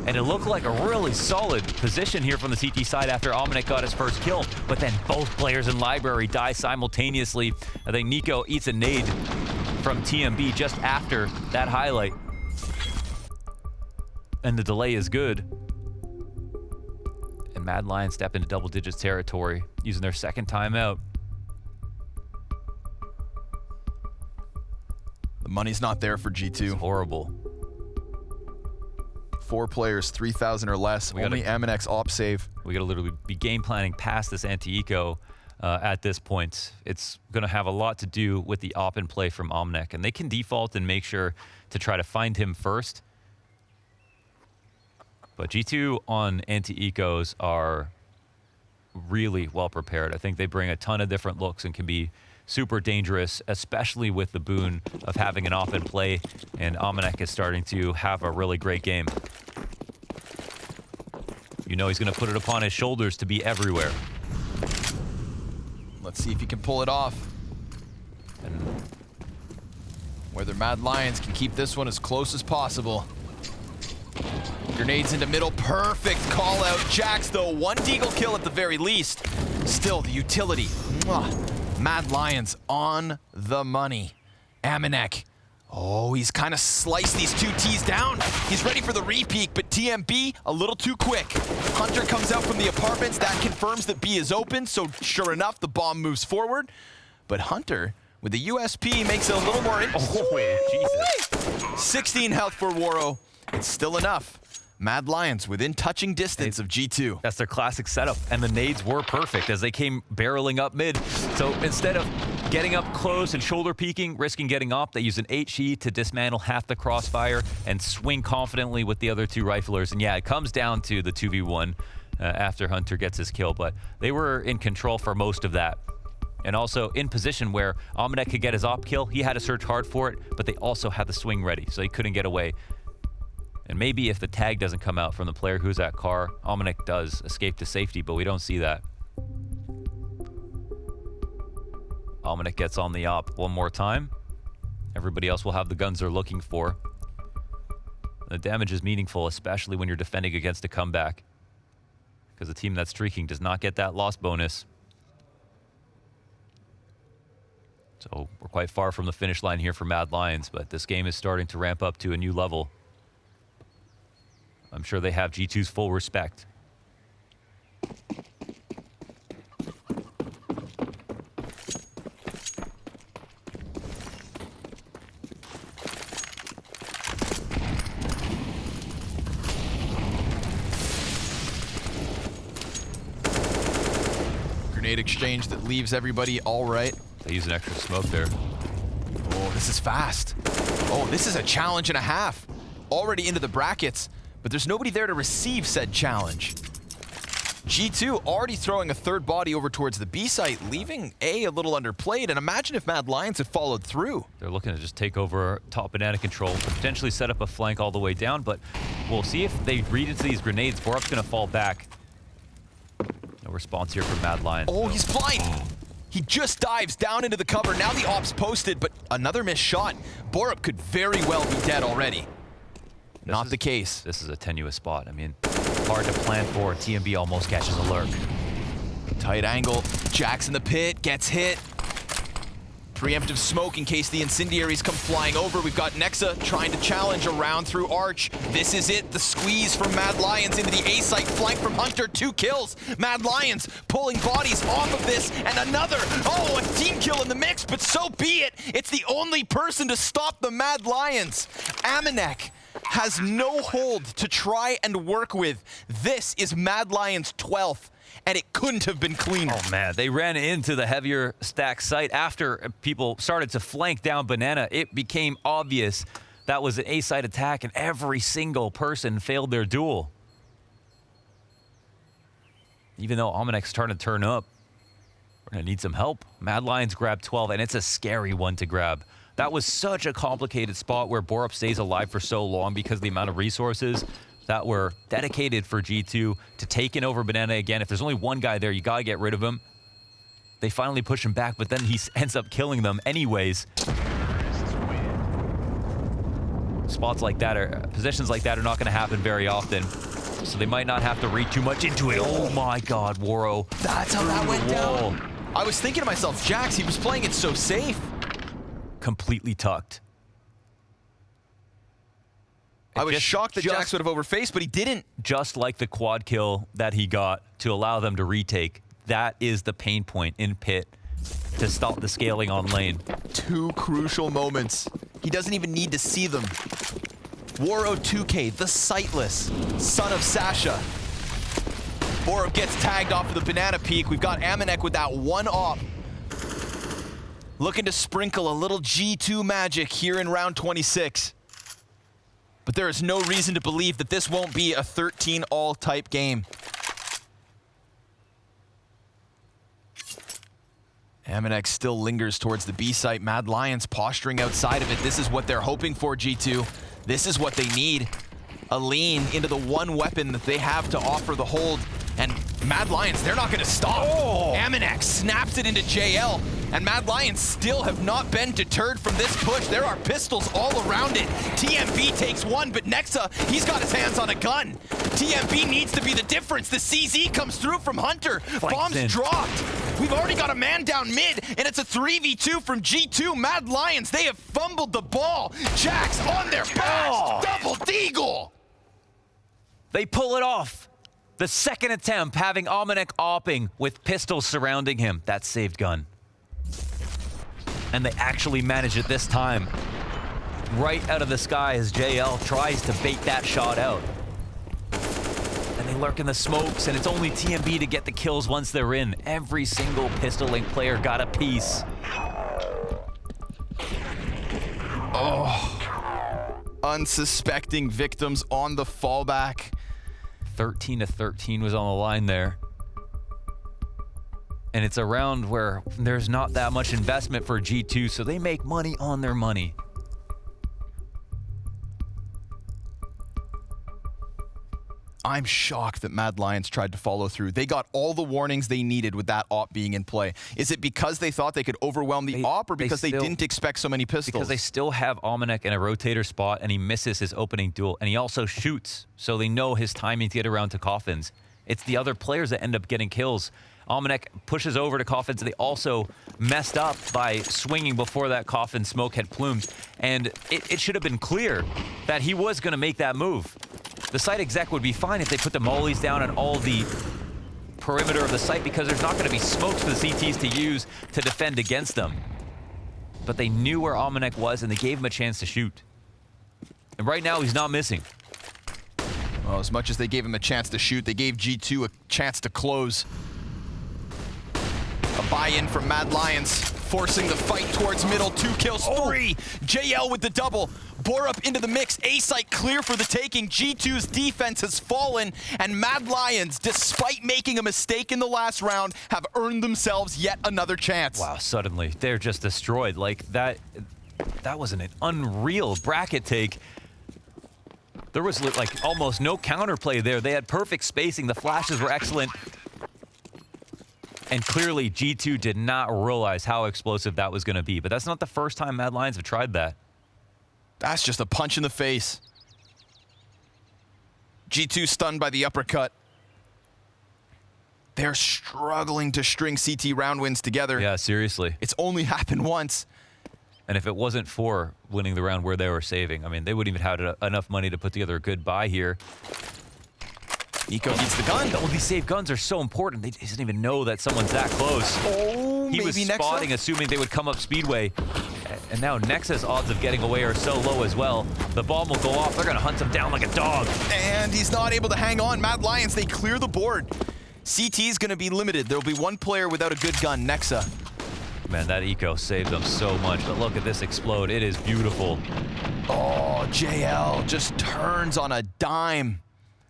Speaker 1: And it looked like a really solid position here from the CT side after Almanac got his first kill. But then both players in library die simultaneously. I think Nico eats a nade from TMB just after that highlight. And the delay is good. And Mad Lions step into double digits territory, using their second timeout.
Speaker 2: The money's not there for G2.
Speaker 1: It's horrible.
Speaker 2: 4 players, 3,000 or less. Only Amanek's op save.
Speaker 1: We gotta literally be game planning past this anti-eco at this point. It's gonna have a lot to do with the op and play from Omnek, and they can default and make sure to try to find him first. But G2 on anti-ecos are really well prepared. I think they bring a ton of different looks and can be super dangerous, especially with the boon of having an op and play, and Almanac is starting to have a really great game. You know he's gonna put it upon his shoulders to be everywhere.
Speaker 2: Let's see if he can pull it off. And whether Mad Lions can keep this one as close as possible. Grenades into middle, perfect call out. Jax though, 1 deagle kill at the very least. Still the utility. Mwah. Mad Lions on the money. Amanek. Oh, he's kind of sliced these 2 Ts down. He's ready for the repeat, but TMB a little too quick. Hunter comes out from the apartments. That confirms that B is open, so sure enough, the bomb moves forward. But Hunter, with the USP, makes it a little more interesting.
Speaker 1: Jesus.
Speaker 2: 16 health for Waro. It's still enough. Mad Lions within touching distance of G2.
Speaker 1: That's their classic setup, and the nades were perfect as they came barreling up mid. So instead of getting up close and shoulder peeking, risking getting off, they use an HE to dismantle half the crossfire and swing confidently with the other 2 riflers. And yeah, it comes down to the 2v1 after Hunter gets his kill, but they were in control for most of that. And also in position where Almanac could get his op kill. He had to search hard for it, but they also had the swing ready, so he couldn't get away. And maybe if the tag doesn't come out from the player who's at car, Almanac does escape to safety, but we don't see that. Almanac gets on the op 1 more time. Everybody else will have the guns they're looking for. The damage is meaningful, especially when you're defending against a comeback, because a team that's streaking does not get that loss bonus. So we're quite far from the finish line here for Mad Lions, but this game is starting to ramp up to a new level. I'm sure they have G2's full respect.
Speaker 2: grenade exchange that leaves everybody all right.
Speaker 1: They use an extra smoke there.
Speaker 2: Oh, this is fast. Oh, this is a challenge and a half. Already into the brackets, but there's nobody there to receive said challenge. G2 already throwing a third body over towards the B site, leaving A a little underplayed, and imagine if Mad Lions had followed through.
Speaker 1: They're looking to just take over top banana control, potentially set up a flank all the way down, but we'll see if they read into these grenades. Borup's gonna fall back. No response here from Mad Lions.
Speaker 2: Oh, he's blind! He just dives down into the cover. Now the op's posted, but another missed shot. Borup could very well be dead already. Not the case.
Speaker 1: This is a tenuous spot. I mean, hard to plan for. TMB almost catches a lurk.
Speaker 2: Tight angle. Jax in the pit. Gets hit. Preemptive smoke in case the incendiaries come flying over. We've got Nexa trying to challenge around through Arch. This is it. The squeeze from Mad Lions into the A site. Flank from Hunter. 2 kills. Mad Lions pulling bodies off of this. And another. Oh, a team kill in the mix, but so be it. It's the only person to stop the Mad Lions. Amanek has no hold to try and work with. This is Mad Lions' 12th, and it couldn't have been cleaner.
Speaker 1: Oh man, they ran into the heavier stack site after people started to flank down Banana. It became obvious that was an A site attack, and every single person failed their duel. Even though Omenek's starting to turn up, we're gonna need some help. Mad Lions grabbed 12, and it's a scary one to grab. That was such a complicated spot where Borup stays alive for so long because of the amount of resources that were dedicated for G2 to taking over Banana again. If there's only one guy there, you gotta get rid of him. They finally push him back, but then he ends up killing them anyways. Spots like that, or positions like that, are not gonna happen very often. So they might not have to read too much into it. Oh my God, Waro.
Speaker 2: That's how that went down. I was thinking to myself, Jax, he was playing it so safe.
Speaker 1: Completely tucked.
Speaker 2: I was shocked that Jax would have overfaced, but he didn't.
Speaker 1: Just like the quad kill that he got to allow them to retake. That is the pain point in pit to stop the scaling on lane.
Speaker 2: 2 crucial moments. He doesn't even need to see them. Waro 2K, the sightless, son of Sasha. Borup gets tagged off of the banana peak. We've got Amanek with that one op. Looking to sprinkle a little G2 magic here in round 26. But there is no reason to believe that this won't be a 13-all type game. Amanek still lingers towards the B site. Mad Lions posturing outside of it. This is what they're hoping for, G2. This is what they need. A lean into the one weapon that they have to offer the hold. And Mad Lions, they're not gonna stop. Oh. Amanek snaps it into JL. And Mad Lions still have not been deterred from this push. There are pistols all around it. TMB takes one, but Nexa, he's got his hands on a gun. TMB needs to be the difference. The CZ comes through from Hunter. Bombs dropped. We've already got a man down mid, and it's a 3v2 from G2. Mad Lions, they have fumbled the ball. Jax on their backs. Double deagle.
Speaker 1: They pull it off. The second attempt, having Omenek opping with pistols surrounding him. That saved gun. And they actually manage it this time. Right out of the sky as JL tries to bait that shot out. And they lurk in the smokes, and it's only TMB to get the kills once they're in. Every single Pistol Link player got a piece.
Speaker 2: Oh. Unsuspecting victims on the fallback.
Speaker 1: 13-13 was on the line there. And it's a round where there's not that much investment for G2, so they make money on their money.
Speaker 2: I'm shocked that Mad Lions tried to follow through. They got all the warnings they needed with that op being in play. Is it because they thought they could overwhelm the op, or because they didn't expect so many pistols?
Speaker 1: Because they still have Omenek in a rotator spot, and he misses his opening duel, and he also shoots, so they know his timing to get around to Coffins. It's the other players that end up getting kills. Omenek pushes over to Coffins. They also messed up by swinging before that Coffin smoke had plumed. And it should have been clear that he was going to make that move. The site exec would be fine if they put the mollies down on all the perimeter of the site, because there's not going to be smokes for the CTs to use to defend against them. But they knew where Omenek was, and they gave him a chance to shoot. And right now, he's not missing.
Speaker 2: Well, as much as they gave him a chance to shoot, they gave G2 a chance to close. A buy-in from Mad Lions, forcing the fight towards middle. 2 kills, 3. JL with the double. Borup into the mix. A-site clear for the taking. G2's defense has fallen, and Mad Lions, despite making a mistake in the last round, have earned themselves yet another chance.
Speaker 1: Wow, suddenly they're just destroyed. Like that was an unreal bracket take. There was like almost no counterplay there. They had perfect spacing. The flashes were excellent. And clearly G2 did not realize how explosive that was going to be. But that's not the first time Mad Lions have tried that.
Speaker 2: That's just a punch in the face. G2 stunned by the uppercut. They're struggling to string CT round wins together.
Speaker 1: Yeah, seriously.
Speaker 2: It's only happened once.
Speaker 1: And if it wasn't for winning the round where they were saving, I mean, they wouldn't even have enough money to put together a good buy here.
Speaker 2: Nico needs the gun.
Speaker 1: Oh, these save guns are so important. They didn't even know that someone's that close.
Speaker 2: Oh,
Speaker 1: he was spotting, assuming they would come up Speedway. And now Nexa's odds of getting away are so low as well. The bomb will go off. They're going to hunt him down like a dog.
Speaker 2: And he's not able to hang on. Mad Lions, they clear the board. CT is going to be limited. There will be one player without a good gun, Nexa.
Speaker 1: Man, that eco saved them so much. But look at this explode. It is beautiful.
Speaker 2: Oh, JL just turns on a dime.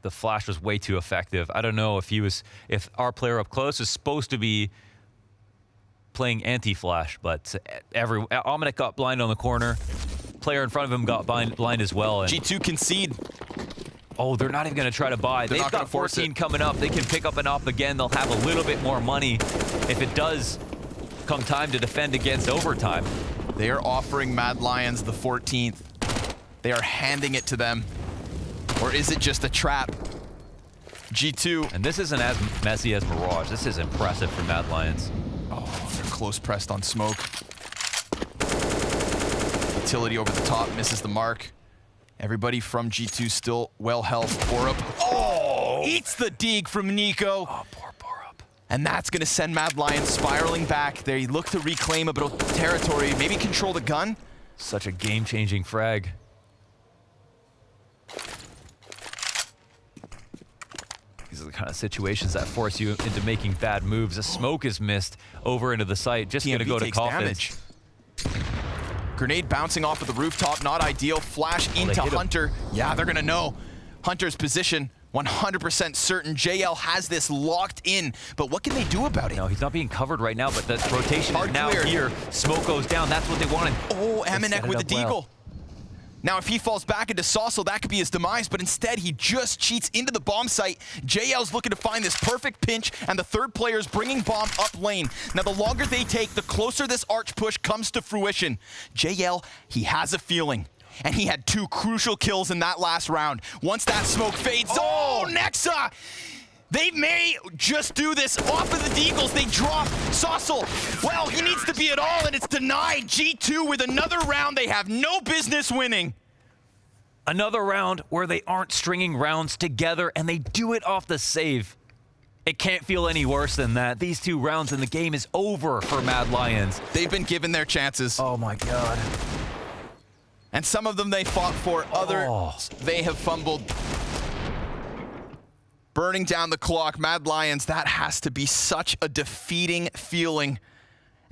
Speaker 1: The flash was way too effective. I don't know if our player up close is supposed to be playing anti-flash, but Omnic got blind on the corner. Player in front of him got blind as well. And
Speaker 2: G2 concede.
Speaker 1: oh, they're not even going to try to buy. They've got 14 coming up. They can pick up an op again. They'll have a little bit more money if it does come time to defend against overtime.
Speaker 2: They are offering Mad Lions the 14th. They are handing it to them. Or is it just a trap? G2.
Speaker 1: And this isn't as messy as Mirage. This is impressive for Mad Lions.
Speaker 2: Oh, they're close pressed on smoke. Utility over the top, misses the mark. Everybody from G2 still well health. Borup. Oh! Eats the dig from Nico.
Speaker 1: Oh, poor Borup.
Speaker 2: And that's going to send Mad Lions spiraling back. They look to reclaim a bit of territory, maybe control the gun.
Speaker 1: Such a game-changing frag. These are the kind of situations that force you into making bad moves. A smoke is missed over into the site. Just going to go to coffins.
Speaker 2: Grenade bouncing off of the rooftop, not ideal. Flash into Hunter. Yeah, they're going to know. Hunter's position, 100% certain. JL has this locked in, but what can they do about it?
Speaker 1: No, he's not being covered right now, but the rotation is now here. Smoke goes down. That's what they wanted.
Speaker 2: Oh, Amanek with the deagle. Well. Now, if he falls back into Saucel, that could be his demise, but instead, he just cheats into the bomb site. JL's looking to find this perfect pinch, and the third player's bringing bomb up lane. Now, the longer they take, the closer this arch push comes to fruition. JL, he has a feeling, and he had 2 crucial kills in that last round. Once that smoke fades, oh, Nexa! They may just do this off of the deagles. They drop Saucel. Well, he needs to be it all, and it's denied. G2 with another round they have no business winning.
Speaker 1: Another round where they aren't stringing rounds together, and they do it off the save. It can't feel any worse than that. These 2 rounds and the game is over for Mad Lions.
Speaker 2: They've been given their chances.
Speaker 1: Oh my God.
Speaker 2: And some of them they fought for, others they have fumbled. Burning down the clock, Mad Lions, that has to be such a defeating feeling.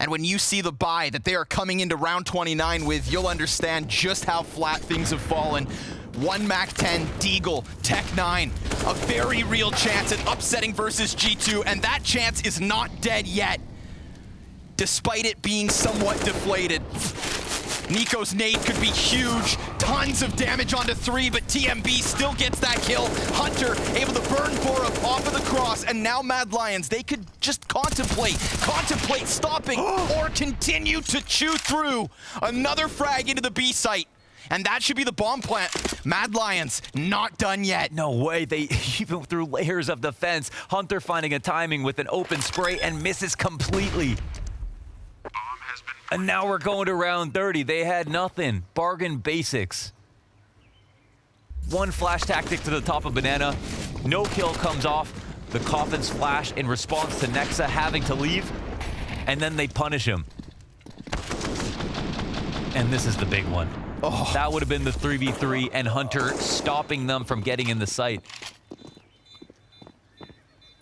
Speaker 2: And when you see the buy that they are coming into round 29 with, you'll understand just how flat things have fallen. 1 MAC-10, Deagle, Tech-9, a very real chance at upsetting versus G2, and that chance is not dead yet, despite it being somewhat deflated. Nico's nade could be huge. Tons of damage onto 3, but TMB still gets that kill. Hunter able to burn Borup off of the cross, and now Mad Lions, they could just contemplate stopping or continue to chew through. Another frag into the B site. And that should be the bomb plant. Mad Lions, not done yet.
Speaker 1: No way, they even through layers of defense. Hunter finding a timing with an open spray and misses completely. And now we're going to round 30. They had nothing. Bargain basics. 1 flash tactic to the top of Banana. No kill comes off. The coffins flash in response to Nexa having to leave. And then they punish him. And this is the big one. Oh. That would have been the 3v3 and Hunter stopping them from getting in the site.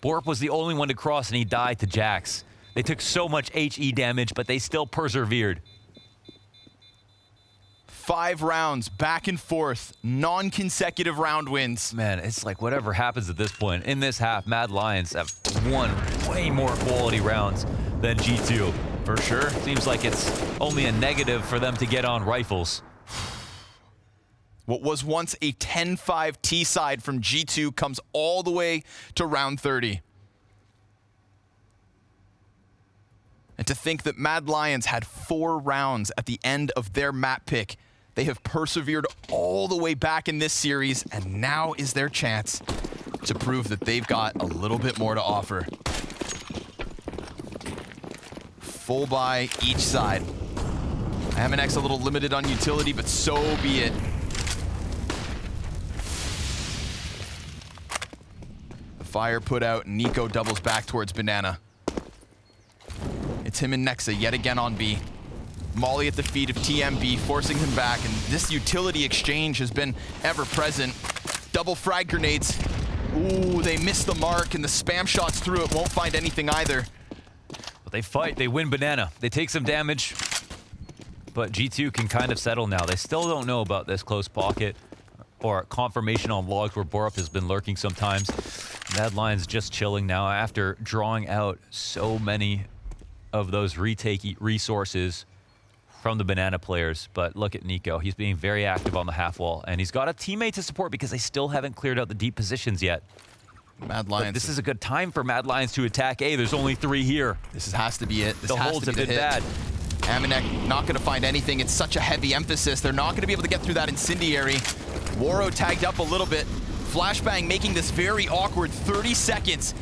Speaker 1: Borup was the only one to cross and he died to Jax. They took so much HE damage, but they still persevered.
Speaker 2: 5 rounds, back and forth, non-consecutive round wins.
Speaker 1: Man, it's like whatever happens at this point. In this half, Mad Lions have won way more quality rounds than G2.
Speaker 2: For sure.
Speaker 1: Seems like it's only a negative for them to get on rifles.
Speaker 2: What was once a 10-5 T-side from G2 comes all the way to round 30. And to think that Mad Lions had 4 rounds at the end of their map pick. They have persevered all the way back in this series, and now is their chance to prove that they've got a little bit more to offer. Full buy each side. Aminek's a little limited on utility, but so be it. The fire put out, and Nico doubles back towards Banana. It's him and Nexa yet again on B. Molly at the feet of TMB, forcing him back, and this utility exchange has been ever present. Double frag grenades. Ooh, they missed the mark, and the spam shots through it won't find anything either.
Speaker 1: But they fight, they win Banana. They take some damage, but G2 can kind of settle now. They still don't know about this close pocket or confirmation on logs where Borup has been lurking sometimes. Mad Lions just chilling now after drawing out so many of those retake resources from the Banana players. But look at Nico. He's being very active on the half wall, and he's got a teammate to support because they still haven't cleared out the deep positions yet.
Speaker 2: Mad Lions.
Speaker 1: But this is a good time for Mad Lions to attack A. There's only 3 here.
Speaker 2: This has to be it. This
Speaker 1: the
Speaker 2: has
Speaker 1: holds
Speaker 2: to be
Speaker 1: have been
Speaker 2: the hit.
Speaker 1: bad.
Speaker 2: Aminek not going to find anything. It's such a heavy emphasis. They're not going to be able to get through that incendiary. Waro tagged up a little bit. Flashbang making this very awkward 30 seconds.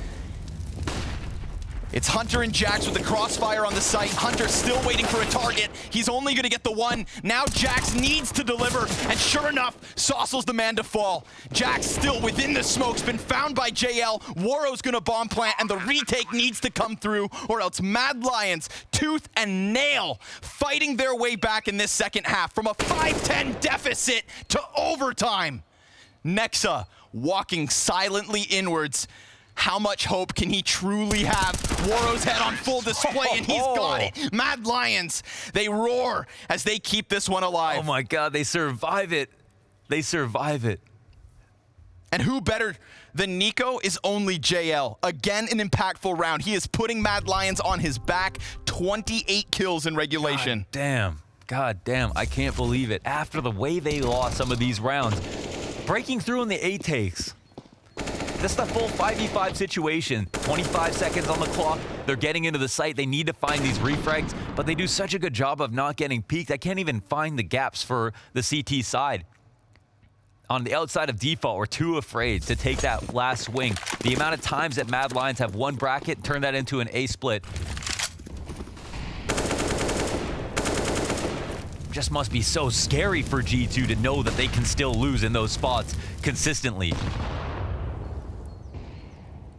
Speaker 2: It's Hunter and Jax with the crossfire on the site. Hunter still waiting for a target. He's only going to get the one. Now Jax needs to deliver, and sure enough, Saucel's the man to fall. Jax still within the smoke's been found by JL. Waro's going to bomb plant, and the retake needs to come through, or else Mad Lions, tooth and nail, fighting their way back in this second half from a 5-10 deficit to overtime. Nexa walking silently inwards. How much hope can he truly have? Waro's head on full display, and he's got it. Mad Lions, they roar as they keep this one alive.
Speaker 1: Oh my God, they survive it. They survive it.
Speaker 2: And who better than Nico is only JL. Again, an impactful round. He is putting Mad Lions on his back. 28 kills in regulation.
Speaker 1: God damn, I can't believe it. After the way they lost some of these rounds, breaking through in the A takes. This is the full 5v5 situation. 25 seconds on the clock. They're getting into the site. They need to find these refrags, but they do such a good job of not getting peeked. I can't even find the gaps for the CT side. On the outside of default, we're too afraid to take that last swing. The amount of times that Mad Lions have one bracket, turn that into an A split. Just must be so scary for G2 to know that they can still lose in those spots consistently.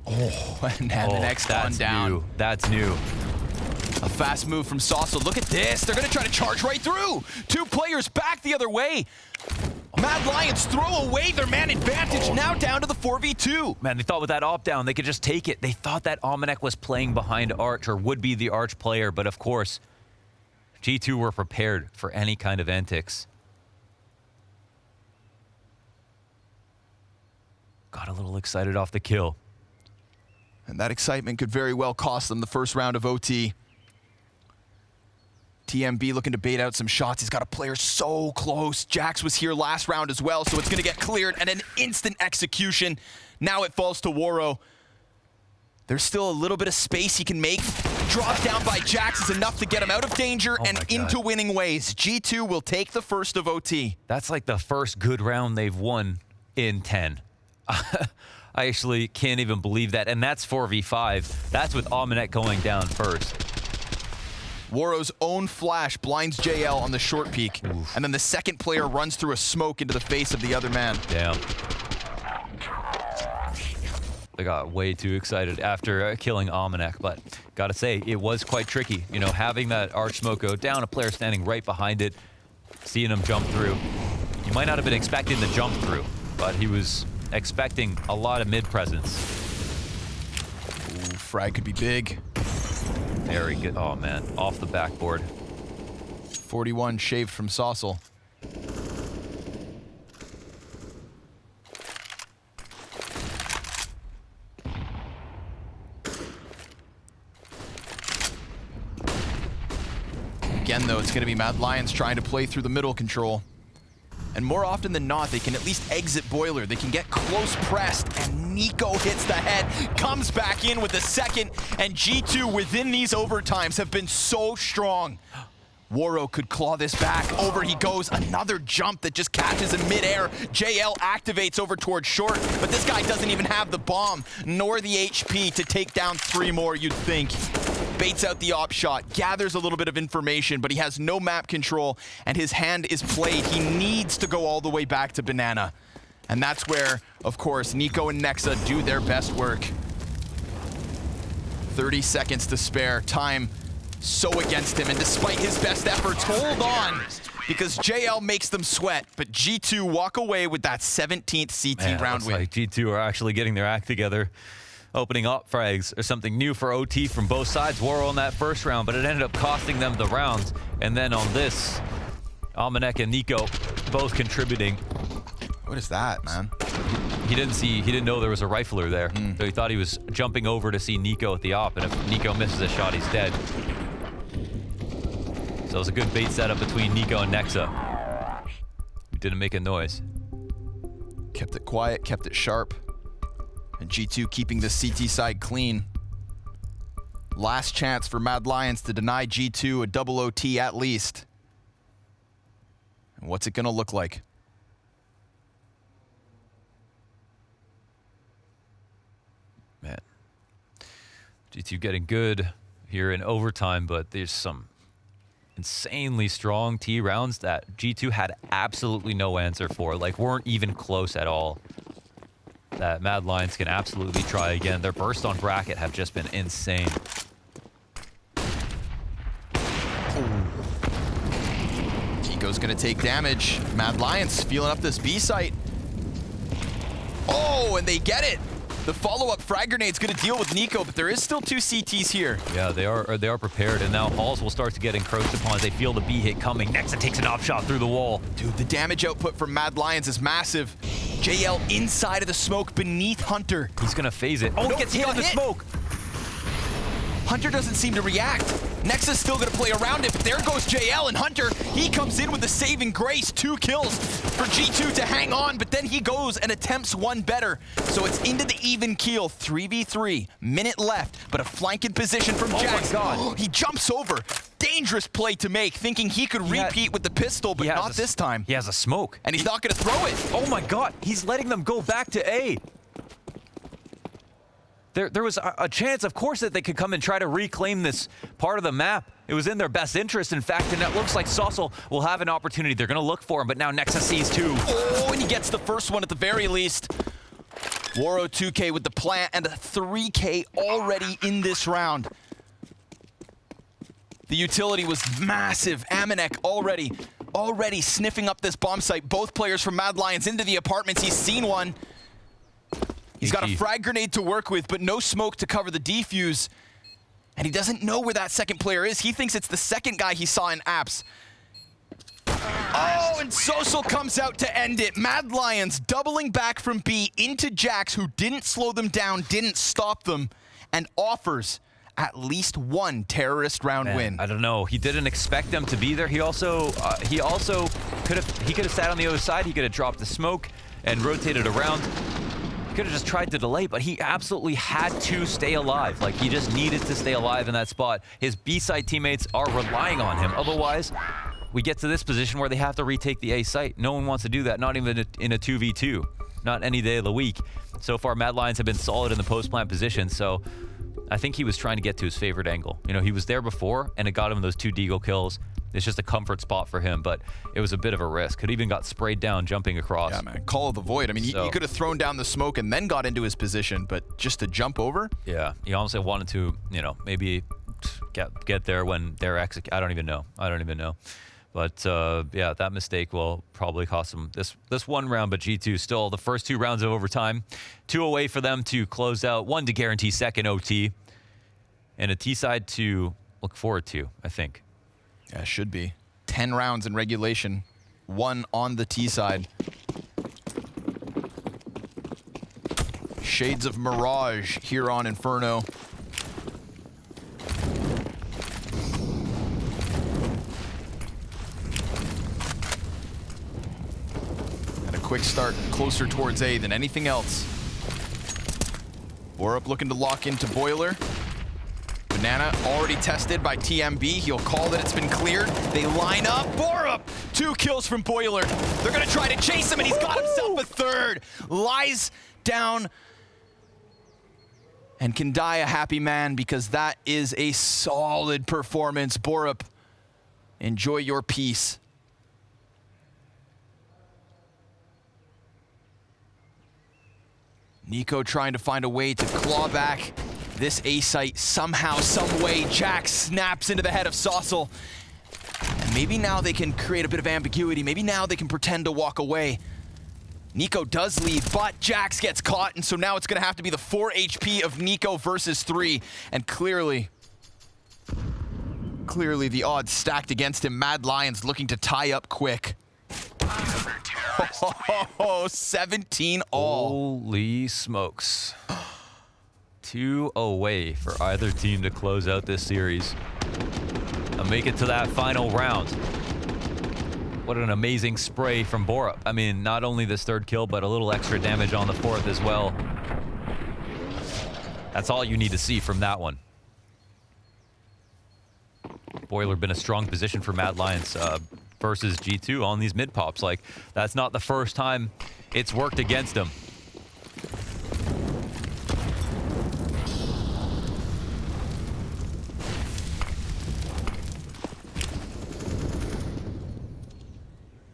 Speaker 2: Oh, and the next one down.
Speaker 1: New. That's new.
Speaker 2: A fast move from Saucel. Look at this. They're going to try to charge right through. 2 players back the other way. Mad Lions throw away their man advantage. Now down to the 4v2.
Speaker 1: Man, they thought with that op down, they could just take it. They thought that Aminek was playing behind Arch or would be the Arch player, but of course, G2 were prepared for any kind of antics. Got a little excited off the kill.
Speaker 2: And that excitement could very well cost them the first round of OT. TMB looking to bait out some shots. He's got a player so close. Jax was here last round as well, so it's going to get cleared and an instant execution. Now it falls to Waro. There's still a little bit of space he can make. Drop down by Jax is enough to get him out of danger and into winning ways. G2 will take the first of OT.
Speaker 1: That's like the first good round they've won in 10. I actually can't even believe that. And that's 4v5. That's with Aminek going down first.
Speaker 2: Waro's own flash blinds JL on the short peek.
Speaker 1: Oof.
Speaker 2: And then the second player runs through a smoke into the face of the other man.
Speaker 1: Damn. They got way too excited after killing Aminek, but gotta say, it was quite tricky. You know, having that arch smoke go down, a player standing right behind it, seeing him jump through. He might not have been expecting the jump through, but he was expecting a lot of mid presence.
Speaker 2: Ooh, frag could be big.
Speaker 1: Very good. Oh, man. Off the backboard.
Speaker 2: 41 shaved from Saucel. Again, though, it's going to be Mad Lions trying to play through the middle control. And more often than not, they can at least exit Boiler. They can get close pressed, and Nico hits the head, comes back in with the second, and G2 within these overtimes have been so strong. Waro could claw this back. Over he goes. Another jump that just catches in midair. JL activates over towards short, but this guy doesn't even have the bomb, nor the HP to take down 3 more, you'd think. Baits out the op shot, gathers a little bit of information, but he has no map control, and his hand is played. He needs to go all the way back to Banana. And that's where, of course, Nico and Nexa do their best work. 30 seconds to spare. Time so against him, and despite his best efforts, hold on, because JL makes them sweat, but G2 walk away with that 17th CT round win.
Speaker 1: Like G2 are actually getting their act together, opening up frags or something new for OT from both sides. Waro on that first round, but it ended up costing them the rounds. And then on this, Almanek and Nico both contributing.
Speaker 2: What is that, man?
Speaker 1: He didn't know there was a rifler there. So he thought he was jumping over to see Nico at the op, and if Nico misses a shot, he's dead. So it was a good bait setup between Nico and Nexa. He didn't make a noise.
Speaker 2: Kept it quiet, kept it sharp. And G2 keeping the CT side clean. Last chance for Mad Lions to deny G2 a double OT at least. And what's it gonna look like?
Speaker 1: Man, G2 getting good here in overtime, but there's some insanely strong T rounds that G2 had absolutely no answer for, like weren't even close at all. That Mad Lions can absolutely try again. Their burst on bracket have just been insane.
Speaker 2: Tico's gonna take damage. Mad Lions feeling up this B site. Oh, and they get it. The follow-up frag grenade's gonna deal with Nico, but there is still 2 CTs here.
Speaker 1: Yeah, they are prepared, and now Halls will start to get encroached upon as they feel the B hit coming. Nexa takes an op shot through the wall.
Speaker 2: Dude, the damage output from Mad Lions is massive. JL inside of the smoke beneath Hunter.
Speaker 1: He's gonna phase it. Oh, he gets hit in the smoke.
Speaker 2: Hunter doesn't seem to react. Nexa's still gonna play around it, but there goes JL, and Hunter, he comes in with the saving grace. 2 kills for G2 to hang on, but then he goes and attempts one better. So it's into the even keel, 3v3, minute left, but a flanking position from Jax.
Speaker 1: Oh my God.
Speaker 2: He jumps over. Dangerous play to make, thinking he could repeat with the pistol, but not this time.
Speaker 1: He has a smoke.
Speaker 2: And he's not gonna throw it.
Speaker 1: Oh my God, he's letting them go back to A. There was a chance, of course, that they could come and try to reclaim this part of the map. It was in their best interest, in fact, and it looks like Saucel will have an opportunity. They're going to look for him, but now Nexa sees 2.
Speaker 2: Oh, and he gets the first one at the very least. Waro 2K with the plant and a 3K already in this round. The utility was massive. Amanek already sniffing up this bomb site. Both players from Mad Lions into the apartments. He's seen one. He's got a frag grenade to work with, but no smoke to cover the defuse. And he doesn't know where that second player is. He thinks it's the second guy he saw in apps. Oh, and Saucel comes out to end it. Mad Lions doubling back from B into Jax, who didn't slow them down, didn't stop them, and offers at least 1 terrorist round win.
Speaker 1: I don't know. He didn't expect them to be there. He also could have sat on the other side. He could have dropped the smoke and rotated around. Could have just tried to delay, but he absolutely had to stay alive. Like, he just needed to stay alive in that spot. His B-side teammates are relying on him. Otherwise, we get to this position where they have to retake the A site. No one wants to do that, not even in a 2v2. Not any day of the week. So far, Mad Lions have been solid in the post-plant position, so I think he was trying to get to his favorite angle. You know, he was there before, and it got him those 2 deagle kills. It's just a comfort spot for him, but it was a bit of a risk. It even got sprayed down jumping across.
Speaker 2: Yeah, man. Call of the void. I mean, he could have thrown down the smoke and then got into his position, but just to jump over?
Speaker 1: Yeah, he honestly wanted to, you know, maybe get there when they're I don't even know. But yeah, that mistake will probably cost them this one round, but G2 still the first 2 rounds of overtime. 2 away for them to close out, 1 to guarantee second OT. and a T side to look forward to, I think.
Speaker 2: Yeah, it should be. 10 rounds in regulation, 1 on the T side. Shades of Mirage here on Inferno. And a quick start closer towards A than anything else. Borup looking to lock into Boiler. Banana already tested by TMB. He'll call that it's been cleared. They line up. Borup! 2 kills from Boiler. They're gonna try to chase him, and he's got himself a third. Lies down and can die a happy man, because that is a solid performance. Borup, enjoy your peace. Nico trying to find a way to claw back this A site somehow, some way. Jax snaps into the head of Saucel. And maybe now they can create a bit of ambiguity. Maybe now they can pretend to walk away. Nico does lead, but Jax gets caught, and so now it's gonna have to be the 4 HP of Nico versus 3. And clearly the odds stacked against him. Mad Lions looking to tie up quick. Oh, 17 all.
Speaker 1: Holy smokes. 2 away for either team to close out this series and make it to that final round. What an amazing spray from Borup. I mean, not only this 3rd kill, but a little extra damage on the 4th as well. That's all you need to see from that one. Boiler been a strong position for Mad Lions versus G2 on these mid pops. Like, that's not the first time it's worked against them.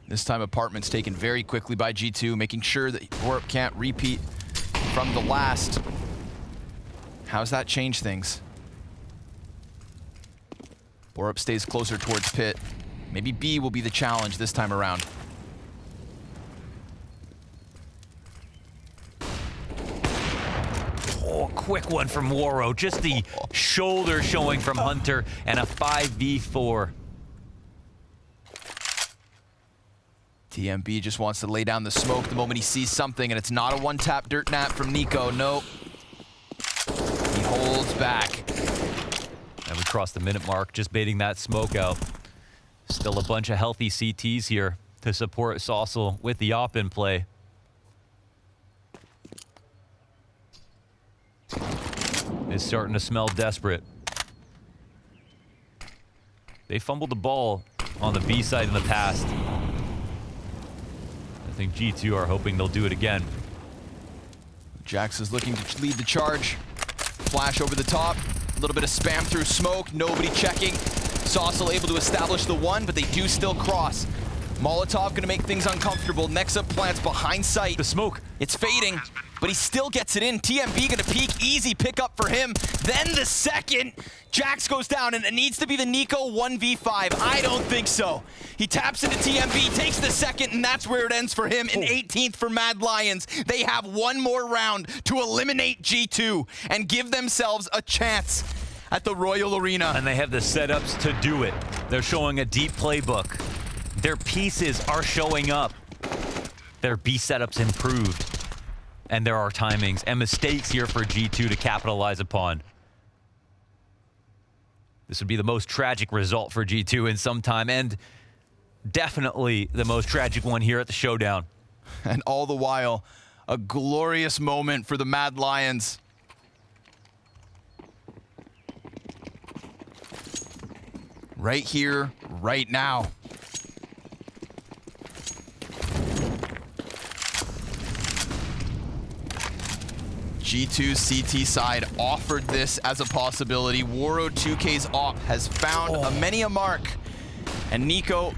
Speaker 2: This time Apartment's taken very quickly by G2, making sure that Borup can't repeat from the last. How's that change things? Borup stays closer towards pit. Maybe B will be the challenge this time around.
Speaker 1: Oh, quick one from Waro. Just the shoulder showing from Hunter, and a 5v4.
Speaker 2: TMB just wants to lay down the smoke the moment he sees something, and it's not a one-tap dirt nap from Nico. Nope. He holds back.
Speaker 1: And we crossed the minute mark, just baiting that smoke out. Still a bunch of healthy CTs here to support Saucel with the op in play. It's starting to smell desperate. They fumbled the ball on the B side in the past. I think G2 are hoping they'll do it again.
Speaker 2: Jax is looking to lead the charge. Flash over the top. A little bit of spam through smoke. Nobody checking. Saucel able to establish the 1, but they do still cross. Molotov gonna make things uncomfortable. Nexa plants behind sight.
Speaker 1: The smoke.
Speaker 2: It's fading, but he still gets it in. TMB gonna peek. Easy pickup for him. Then the second. Jax goes down, and it needs to be the Nico 1v5. I don't think so. He taps into TMB, takes the second, and that's where it ends for him. In 18th for Mad Lions. They have one more round to eliminate G2 and give themselves a chance at the Royal Arena.
Speaker 1: And they have the setups to do it. They're showing a deep playbook. Their pieces are showing up. Their B setups improved. And there are timings and mistakes here for G2 to capitalize upon. This would be the most tragic result for G2 in some time, and definitely the most tragic one here at the Showdown.
Speaker 2: And all the while, a glorious moment for the Mad Lions. Right here, right now. G2's CT side offered this as a possibility. Waro 2K's op has found many a mark. And Nico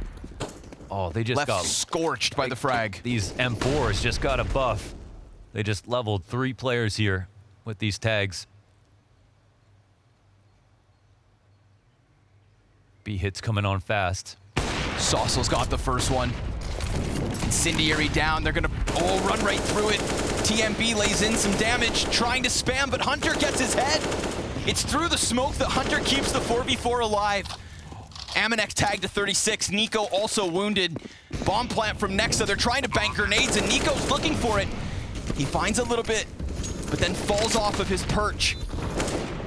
Speaker 1: they just
Speaker 2: left
Speaker 1: got
Speaker 2: scorched by the frag.
Speaker 1: These M4s just got a buff. They just leveled 3 players here with these tags. B hits coming on fast.
Speaker 2: Saucel's got the first one. Incendiary down. They're gonna run right through it. TMB lays in some damage, trying to spam, but Hunter gets his head. It's through the smoke that Hunter keeps the 4v4 alive. Amanek tagged to 36. Nico also wounded. Bomb plant from Nexa. They're trying to bank grenades, and Nico's looking for it. He finds a little bit, but then falls off of his perch.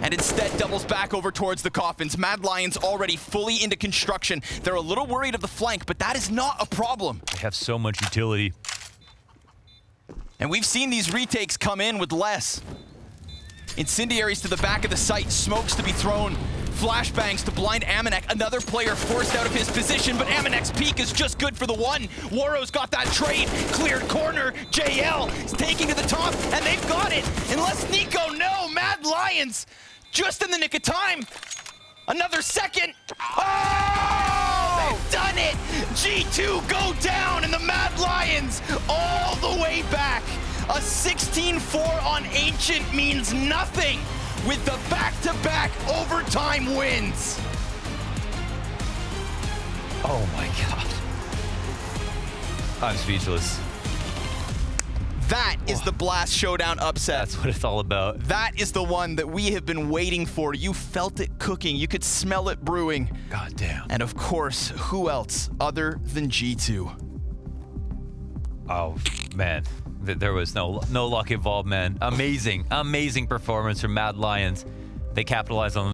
Speaker 2: And instead doubles back over towards the coffins. Mad Lions already fully into construction. They're a little worried of the flank, but that is not a problem.
Speaker 1: They have so much utility.
Speaker 2: And we've seen these retakes come in with less. Incendiaries to the back of the site, smokes to be thrown, flashbangs to blind Amanek. Another player forced out of his position, but Amanek's peek is just good for the one. Waro's got that trade, cleared corner. JL is taking to the top, and they've got it. Unless Nico, no, Mad Lions, just in the nick of time. Another second. Oh, they've done it. G2 go down, and the Mad Lions all the way back. A 16-4 on Ancient means nothing with the back-to-back overtime wins.
Speaker 1: Oh my god. I'm speechless.
Speaker 2: That is the Blast Showdown upset.
Speaker 1: That's what it's all about.
Speaker 2: That is the one that we have been waiting for. You felt it cooking. You could smell it brewing.
Speaker 1: God damn.
Speaker 2: And of course, who else other than G2?
Speaker 1: Oh, man. There was no luck involved, man. Amazing performance from Mad Lions. They capitalized on